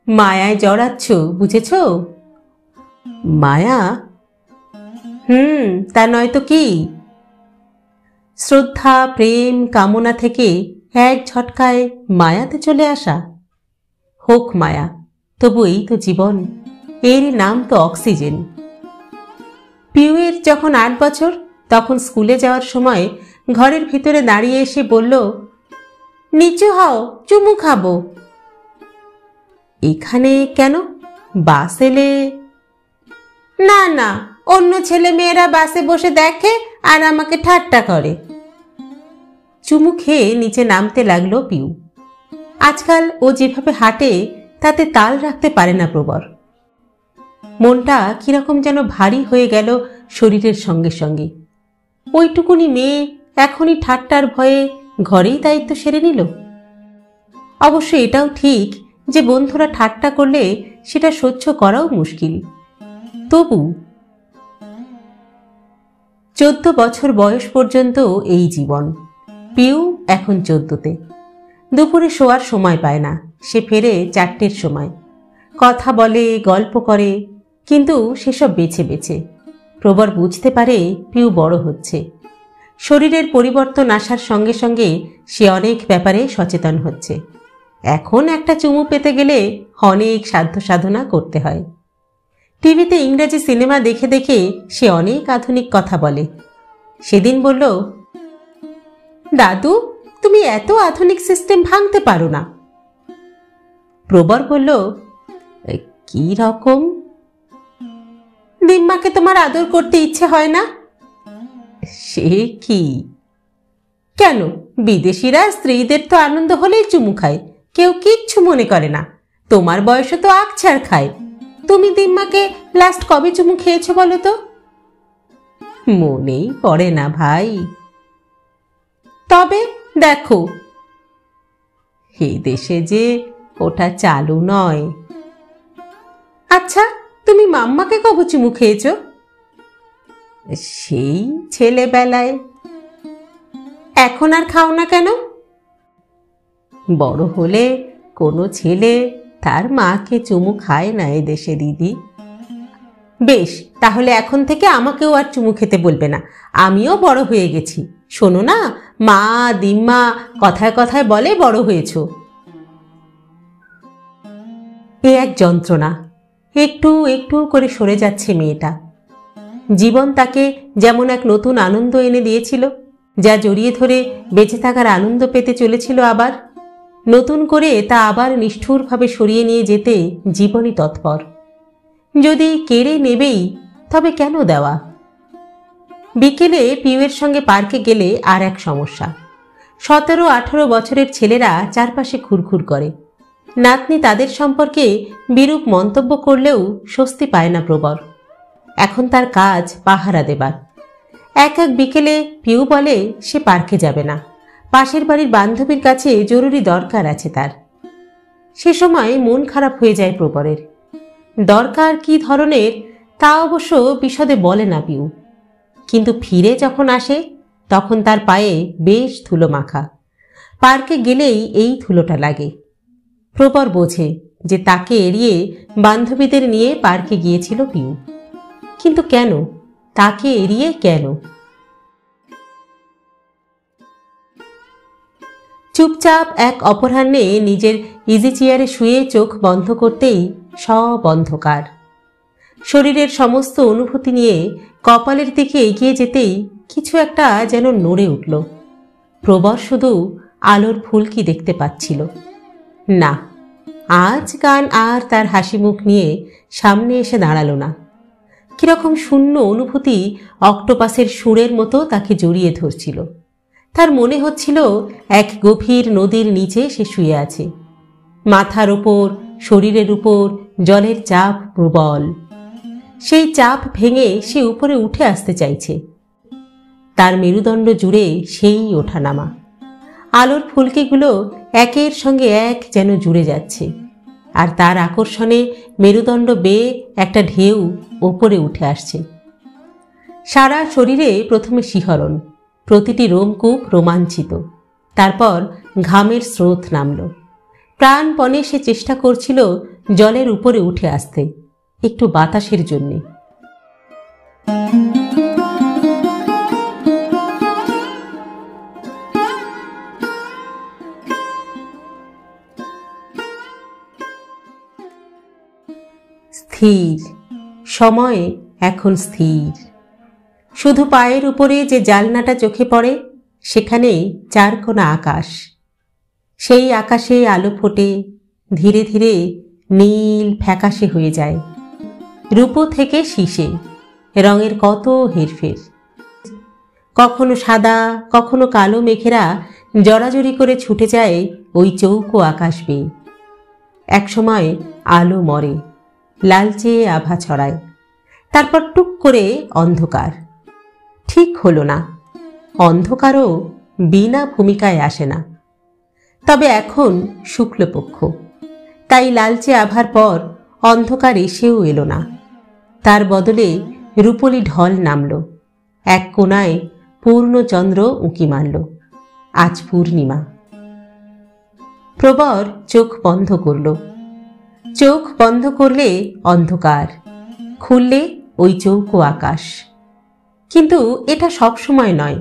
মায়ায় জড়াচ্ছ, বুঝেছ? মায়া? তা নয়তো কি? শ্রদ্ধা, প্রেম, কামনা থেকে এক ঝটকায় মায়াতে চলে আসা। হোক মায়া, তবু এই তো জীবন, এরই নাম তো অক্সিজেন। পিউয়ের যখন 8 বছর, তখন স্কুলে যাওয়ার সময় ঘরের ভিতরে দাঁড়িয়ে এসে বলল, নিচু হও, চুমু খাবো। এখানে কেন? বাস এলে? না না, অন্য ছেলে মেয়েরা বাসে বসে দেখে আর আমাকে ঠাট্টা করে। চুমু খেয়ে নিচে নামতে লাগলো পিউ। আজকাল ও যেভাবে হাঁটে তাতে তাল রাখতে পারে না প্রবর। মনটা কিরকম যেন ভারী হয়ে গেল শরীরের সঙ্গে সঙ্গে। ওইটুকুনি মেয়ে এখনই ঠাট্টার ভয়ে ঘরেই দায়িত্ব সেরে নিল। অবশ্য এটাও ঠিক যে বন্ধুরা ঠাট্টা করলে সেটা সহ্য করাও মুশকিল। তবু 14 বছর বয়স পর্যন্ত এই জীবন। পিউ এখন 14তে। দুপুরে শোয়ার সময় পায় না। সে ফেরে 4টের সময়। কথা বলে, গল্প করে, কিন্তু সেসব বেছে বেছে। প্রবর বুঝতে পারে পিউ বড় হচ্ছে। শরীরের পরিবর্তন আসার সঙ্গে সঙ্গে সে অনেক ব্যাপারে সচেতন হচ্ছে। এখন একটা চুমু পেতে গেলে অনেক সাধ্য সাধনা করতে হয়। টিভিতে ইংরেজি সিনেমা দেখে দেখে সে অনেক আধুনিক কথা বলে। সেদিন বলল, দাদু, তুমি এত আধুনিক সিস্টেম ভাঙতে পারো না। প্রবর বলল, কি রকম? দিম্মাকে তোমার আদর করতে ইচ্ছে হয় না? সে কি? কেন, বিদেশিরা স্ত্রীদের তো আনন্দ হলেই চুমু খায়, কেউ কিচ্ছু মনে করে না। তোমার বয়সে তো আকছাড় খায়। তুমি দিম্মাকে লাস্ট কবে চুমু খেয়েছো বলো তো? মনেই পড়ে না ভাই। তবে দেখো, এই দেশে যে ওটা চালু নয়। আচ্ছা, তুমি মাম্মাকে কবে চুমু খেয়েছো? সেই ছেলেবেলায়। এখন আর খাও না কেন? বড় হলে কোনো ছেলে তার মাকে চুমু খায় না এ দেশে দিদি। বেশ, তাহলে এখন থেকে আমাকেও আর চুমু খেতে বলবে না। আমিও বড় হয়ে গেছি। শোনো না, মা, দিম্মা কথায় কথায় বলে বড় হয়েছ। এ এক যন্ত্রণা। একটু একটু করে সরে যাচ্ছে মেয়েটা। জীবন তাকে যেমন এক নতুন আনন্দ এনে দিয়েছিল, যা জড়িয়ে ধরে বেঁচে থাকার আনন্দ পেতে চলেছিল, আবার নতুন করে তা আবার নিষ্ঠুরভাবে সরিয়ে নিয়ে যেতে জীবনই তৎপর। যদি কেড়ে নেবেই, তবে কেন দেওয়া? বিকেলে পিউয়ের সঙ্গে পার্কে গেলে আর এক সমস্যা। 17-18 বছরের ছেলেরা চারপাশে ঘুরঘুর করে। নাতনি তাদের সম্পর্কে বিরূপ মন্তব্য করলেও স্বস্তি পায় না প্রবর। এখন তার কাজ পাহারা দেবার। এক এক বিকেলে পিউ বলে সে পার্কে যাবে না, পাশের বাড়ির বান্ধবীর কাছে জরুরি দরকার আছে তার। সে সময় মন খারাপ হয়ে যায় প্রবরের। দরকার কি ধরনের তা অবশ্য বিশদে বলে না পিউ, কিন্তু ফিরে যখন আসে তখন তার পায়ে বেশ ধুলো মাখা। পার্কে গেলেই এই ধুলোটা লাগে। প্রবর বোঝে যে তাকে এড়িয়ে বান্ধবীদের নিয়ে পার্কে গিয়েছিল পিউ। কিন্তু কেন? তাকে এড়িয়ে কেন? চুপচাপ এক অপরাহ্নে নিজের ইজি চেয়ারে শুয়ে চোখ বন্ধ করতেই সব অন্ধকার। শরীরের সমস্ত অনুভূতি নিয়ে কপালের দিকে এগিয়ে যেতেই কিছু একটা যেন নড়ে উঠল। প্রবর শুধু আলোর ফুলকি দেখতে পাচ্ছিল। না, আজ গান আর তার হাসি মুখ নিয়ে সামনে এসে দাঁড়ালো না। কিরকম শূন্য অনুভূতি অক্টোপাসের সুরের মতো তাকে জড়িয়ে ধরছিল। তার মনে হচ্ছিল এক গভীর নদীর নিচে সে শুয়ে আছে। মাথার ওপর, শরীরের উপর জলের চাপ প্রবল। সেই চাপ ভেঙে সে উপরে উঠে আসতে চাইছে। তার মেরুদণ্ড জুড়ে সেই ওঠানামা। আলোর ফুলকিগুলো একের সঙ্গে এক যেন জুড়ে যাচ্ছে, আর তার আকর্ষণে মেরুদণ্ড বেয়ে একটা ঢেউ ওপরে উঠে আসছে। সারা শরীরে প্রথমে শিহরণ, প্রতিটি রোমকূপ রোমাঞ্চিত। তারপর ঘামের স্রোত নামল। প্রাণপণে সে চেষ্টা করছিল জলের উপরে উঠে আসতে, একটু বাতাসের জন্যে। স্থির সময় এখন স্থির। শুধু পায়ের উপরে যে জালনাটা চোখে পড়ে, সেখানে চারকোনা আকাশ। সেই আকাশে আলো ফোটে, ধীরে ধীরে নীল ফ্যাকাশে হয়ে যায়। রূপো থেকে শীষে রঙের কত হেরফের। কখনো সাদা, কখনো কালো মেঘেরা জড়াজড়ি করে ছুটে যায় ওই চৌকো আকাশ বেয়ে। একসময় আলো মরে, লালচে আভা ছড়ায়, তারপর টুক করে অন্ধকার। ঠিক হলো না, অন্ধকারও বিনা ভূমিকায় আসে না। তবে এখন শুক্লপক্ষ, তাই লালচে আভার পর অন্ধকার এসেও এলো না। তার বদলে রূপলি ঢল নামল। এক কোণায় পূর্ণচন্দ্র উঁকি মারল। আজ পূর্ণিমা। প্রবর চোখ বন্ধ করল। চোখ বন্ধ করলে অন্ধকার, খুললে ওই চৌকো আকাশ। কিন্তু এটা সব সময় নয়।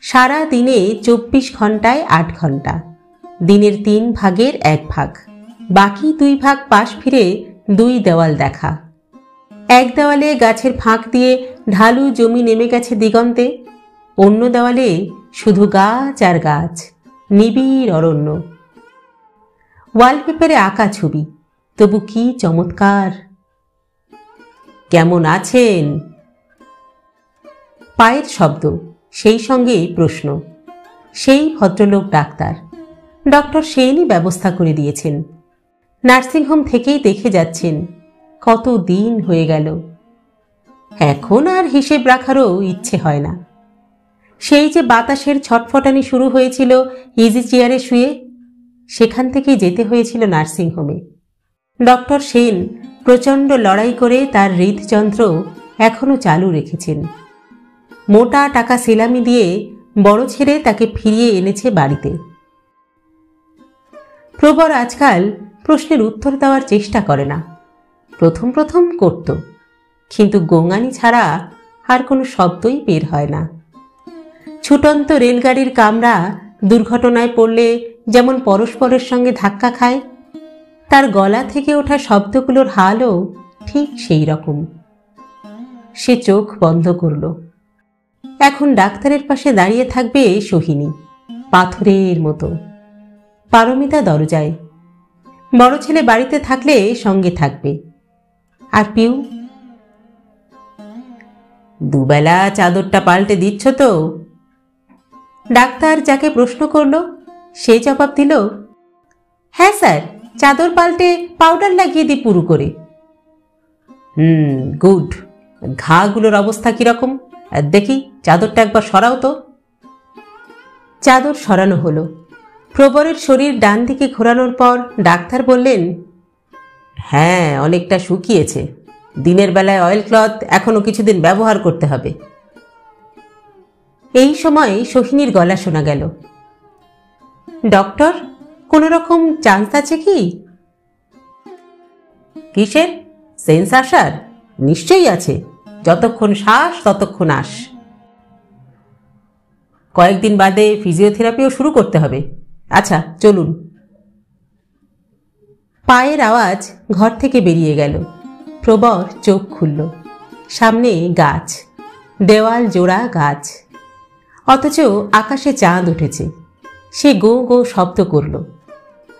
সারা দিনে 24 ঘন্টায় 8 ঘন্টা, দিনের 3 ভাগের 1 ভাগ, বাকি 2 ভাগ পাশ ফিরে 2 দেওয়াল দেখা। এক দেওয়ালে গাছের ফাঁক দিয়ে ঢালু জমি নেমে গেছে দিগন্তে, অন্য দেওয়ালে শুধু গাছ আর গাছ, নিবিড় অরণ্য। ওয়ালপেপারে আঁকা ছবি, তবু কি চমৎকার! কেমন আছেন? পায়ের শব্দ, সেই সঙ্গে প্রশ্ন। সেই ভদ্রলোক ডাক্তার। ডক্টর সেনই ব্যবস্থা করে দিয়েছেন। নার্সিংহোম থেকেই দেখে যাচ্ছেন। কত দিন হয়ে গেল। এখন আর হিসেব রাখারও ইচ্ছে হয় না। সেই যে বাতাসের ছটফটানি শুরু হয়েছিল ইজি চেয়ারে শুয়ে, সেখান থেকেই যেতে হয়েছিল নার্সিংহোমে। ডক্টর সেন প্রচণ্ড লড়াই করে তার হৃদযন্ত্র এখনো চালু রেখেছেন। মোটা টাকা সেলামি দিয়ে বড় ছেড়ে তাকে ফিরিয়ে এনেছে বাড়িতে। প্রবর আজকাল প্রশ্নের উত্তর দেওয়ার চেষ্টা করে না। প্রথম প্রথম করত, কিন্তু গোঙানি ছাড়া আর কোনো শব্দই বের হয় না। ছুটন্ত রেলগাড়ির কামরা দুর্ঘটনায় পড়লে যেমন পরস্পরের সঙ্গে ধাক্কা খায়, তার গলা থেকে ওঠা শব্দগুলোর হালও ঠিক সেই রকম। সে চোখ বন্ধ করল। এখন ডাক্তারের পাশে দাঁড়িয়ে থাকবে সোহিনী, পাথরের মতো। পারমিতা দরজায়। বড় ছেলে বাড়িতে থাকলে সঙ্গে থাকবে। আর পিউ? দুবেলা চাদরটা পাল্টে দিচ্ছ তো? ডাক্তার যাকে প্রশ্ন করল সে জবাব দিল, হ্যাঁ স্যার, চাদর পাল্টে পাউডার লাগিয়ে দিই পুরো করে। গুড। ঘাগুলোর অবস্থা কিরকম? দেখি চাদরটা একবার সরাও তো। চাদর সরানো হলো। প্রবরের শরীর ডান দিকে ঘোরানোর পর ডাক্তার বললেন, হ্যাঁ, অনেকটা শুকিয়েছে। দিনের বেলায় অয়েল ক্লথ এখনো কিছুদিন ব্যবহার করতে হবে। এই সময় সোহিনীর গলা শোনা গেল, ডক্টর, কোন রকম চান্স আছে কি? কিসের? সেন্স আসার? নিশ্চয়ই আছে। যতক্ষণ শ্বাস ততক্ষণ আস। কয়েকদিন বাদে ফিজিওথেরাপিও শুরু করতে হবে। আচ্ছা, চলুন। পায়ের আওয়াজ ঘর থেকে বেরিয়ে গেল। প্রবর চোখ খুলল। সামনে গাছ, দেওয়াল জোড়া গাছ, অথচ আকাশে চাঁদ উঠেছে। সে গো গো শব্দ করল।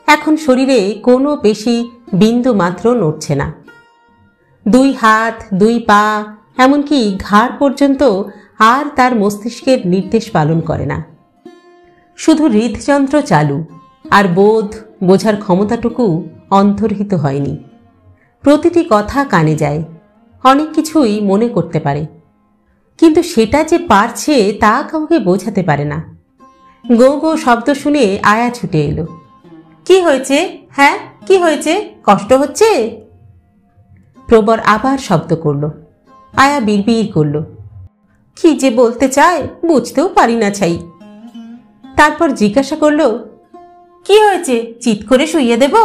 এখন শরীরে কোনো পেশি বিন্দু মাত্র নড়ছে না। দুই হাত, দুই পা, এমনকি ঘাড় পর্যন্ত আর তার মস্তিষ্কের নির্দেশ পালন করে না। শুধু হৃদযন্ত্র চালু, আর বোঝার ক্ষমতাটুকু অন্তর্হিত হয়নি। প্রতিটি কথা কানে যায়, অনেক কিছুই মনে করতে পারে, কিন্তু সেটা যে পারছে তা কাউকে বোঝাতে পারে না। গো গো শব্দ শুনে আয়া ছুটে এলো। কি হয়েছে? হ্যাঁ, কি হয়েছে? কষ্ট হচ্ছে? প্রবর আবার শব্দ করল। আয়া বিড়বিড় করল, কি যে বলতে চায় বুঝতেও পারি না ছাই। তারপর জিজ্ঞাসা করল, কি হয়েছে? চিৎ করে শুইয়ে দেব?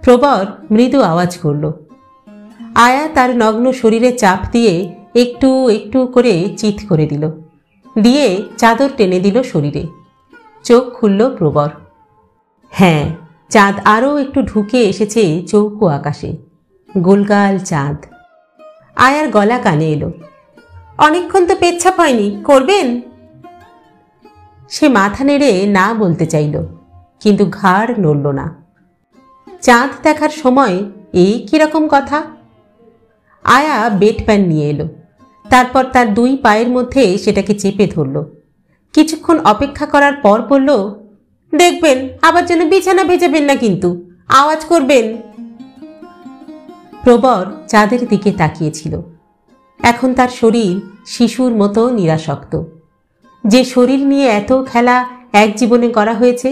প্রবর মৃদু আওয়াজ করল। আয়া তার নগ্ন শরীরে চাপ দিয়ে একটু একটু করে চিৎ করে দিল, দিয়ে চাদর টেনে দিল শরীরে। চোখ খুলল প্রবর। হ্যাঁ, চাঁদ আরও একটু ঢুকে এসেছে চৌকো আকাশে। গোলগাল চাঁদ। আয়ার গলা কানে এলো, অনেকক্ষণ তো পেচ্ছাপ হয়নি, করবেন? সে মাথা নেড়ে না বলতে চাইল, কিন্তু ঘাড় নড়ল না। চাঁদ দেখার সময় এই কিরকম কথা? আয়া বেড প্যান নিয়ে এলো। তারপর তার দুই পায়ের মধ্যে সেটাকে চেপে ধরল। কিছুক্ষণ অপেক্ষা করার পর বলল, দেখবেন আবার যেন বিছানা ভেজাবেন না, কিন্তু আওয়াজ করবেন। প্রবর চাঁদের দিকে তাকিয়েছিল। এখন তার শরীর শিশুর মতো নিরাসক্ত। যে শরীর নিয়ে এত খেলা এক জীবনে করা হয়েছে,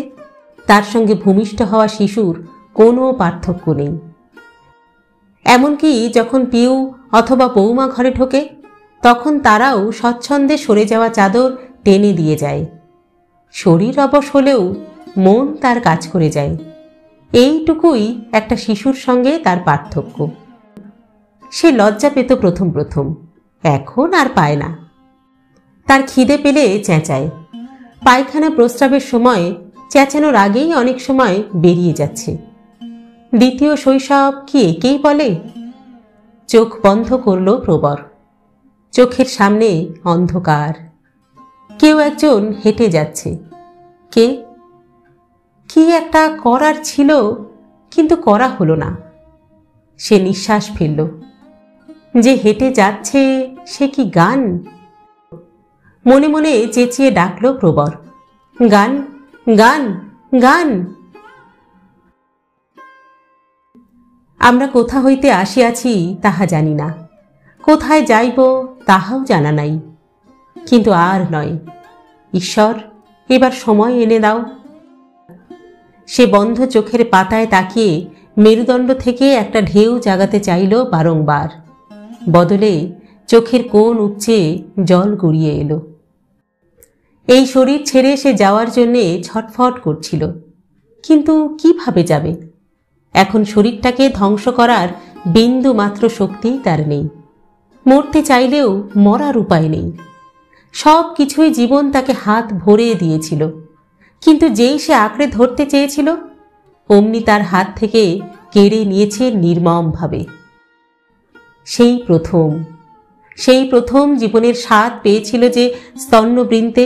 তার সঙ্গে ভূমিষ্ঠ হওয়া শিশুর কোনো পার্থক্য নেই। এমনকি যখন পিউ অথবা বৌমা ঘরে ঢোকে, তখন তারাও স্বচ্ছন্দে সরে যাওয়া চাদর টেনে দিয়ে যায়। শরীর অবশ হলেও মন তার কাজ করে যায়। এইটুকুই একটা শিশুর সঙ্গে তার পার্থক্য। সে লজ্জা পেত প্রথম প্রথম, এখন আর পায় না। তার খিদে পেলে চেঁচায়। পায়খানা প্রস্রাবের সময় চেঁচানোর আগেই অনেক সময় বেরিয়ে যাচ্ছে। দ্বিতীয় শৈশব কি একেই বলে? চোখ বন্ধ করল প্রবর। চোখের সামনে অন্ধকার। কেউ একজন হেঁটে যাচ্ছে। কে? কি একটা করার ছিল, কিন্তু করা হলো না। সে নিঃশ্বাস ফেলল। যে হেঁটে যাচ্ছে সে কি গান? মনে মনে চেঁচিয়ে ডাকল প্রবর, গান, গান, গান। আমরা কোথা হইতে আসিয়াছি তাহা জানি না, কোথায় যাইব তাহাও জানা নাই। কিন্তু আর নয়, ঈশ্বর, এবার সময় এনে দাও। সে বন্ধ চোখের পাতায় তাকিয়ে মেরুদণ্ড থেকে একটা ঢেউ জাগাতে চাইল বারংবার। বদলে চোখের কোণ উপচে জল গড়িয়ে এলো। এই শরীর ছেড়ে সে যাওয়ার জন্যে ছটফট করছিল, কিন্তু কিভাবে যাবে? এখন শরীরটাকে ধ্বংস করার বিন্দু মাত্র শক্তি তার নেই। মরতে চাইলেও মরার উপায় নেই। সব কিছুই জীবন তাকে হাত ভরে দিয়েছিল, কিন্তু যেই সে আঁকড়ে ধরতে চেয়েছিল, অমনি তার হাত থেকে কেড়ে নিয়েছে নির্মমভাবে। সেই প্রথম জীবনের স্বাদ পেয়েছিল যে স্তন্যবৃন্তে,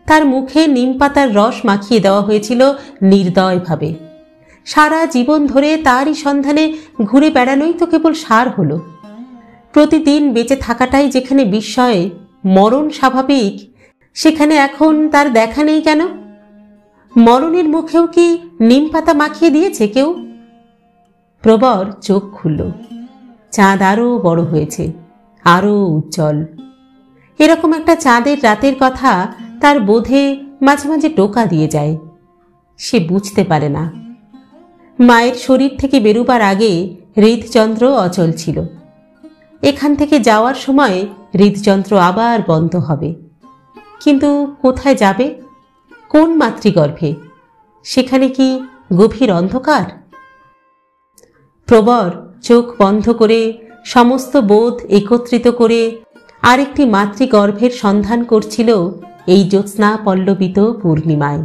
তার মুখে নিমপাতার রস মাখিয়ে দেওয়া হয়েছিল নির্দয়ভাবে। সারা জীবন ধরে তারই সন্ধানে ঘুরে বেড়ানোই তো কেবল সার হলো। প্রতিদিন বেঁচে থাকাটাই যেখানে বিস্ময়ে, মরণ স্বাভাবিক, সেখানে এখন তার দেখা নেই কেন? মরণের মুখেও কি নিমপাতা মাখিয়ে দিয়েছে কেউ? প্রবর চোখ খুলল। চাঁদ আরও বড় হয়েছে, আরও উজ্জ্বল। এরকম একটা চাঁদের রাতের কথা তার বোধে মাঝে মাঝে টোকা দিয়ে যায়। সে বুঝতে পারে না। মায়ের শরীর থেকে বেরুবার আগে হৃদযন্ত্র অচল ছিল। এখান থেকে যাওয়ার সময় হৃদযন্ত্র আবার বন্ধ হবে। কিন্তু কোথায় যাবে? কোন মাতৃগর্ভে? সেখানে কি গভীর অন্ধকার? প্রবর চোখ বন্ধ করে, সমস্ত বোধ একত্রিত করে আরেকটি মাতৃগর্ভের সন্ধান করছিল এই জ্যোৎস্না পল্লবিত পূর্ণিমায়।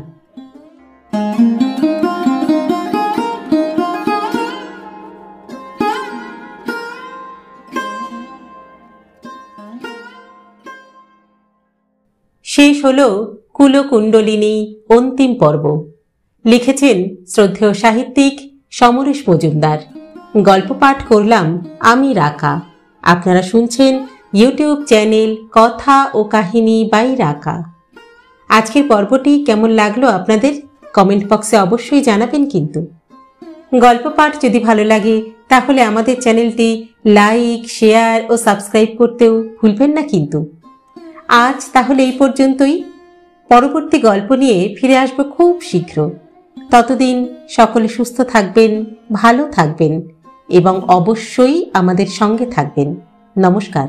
শেষ হল কুলকুণ্ডলিনী অন্তিম পর্ব। লিখেছেন শ্রদ্ধেয় সাহিত্যিক সমরেশ মজুমদার। গল্প পাঠ করলাম আমি রাকা। আপনারা শুনছেন ইউটিউব চ্যানেল কথা ও কাহিনী বাই রাকা। আজকের পর্বটি কেমন লাগলো আপনাদের কমেন্ট বক্সে অবশ্যই জানাবেন। কিন্তু গল্প পাঠ যদি ভালো লাগে তাহলে আমাদের চ্যানেলটি লাইক, শেয়ার ও সাবস্ক্রাইব করতেও ভুলবেন না কিন্তু। আজ তাহলে এই পর্যন্তই। পরবর্তী গল্প নিয়ে ফিরে আসবো খুব শীঘ্র। ততদিন সকলে সুস্থ থাকবেন, ভালো থাকবেন এবং অবশ্যই আমাদের সঙ্গে থাকবেন। নমস্কার।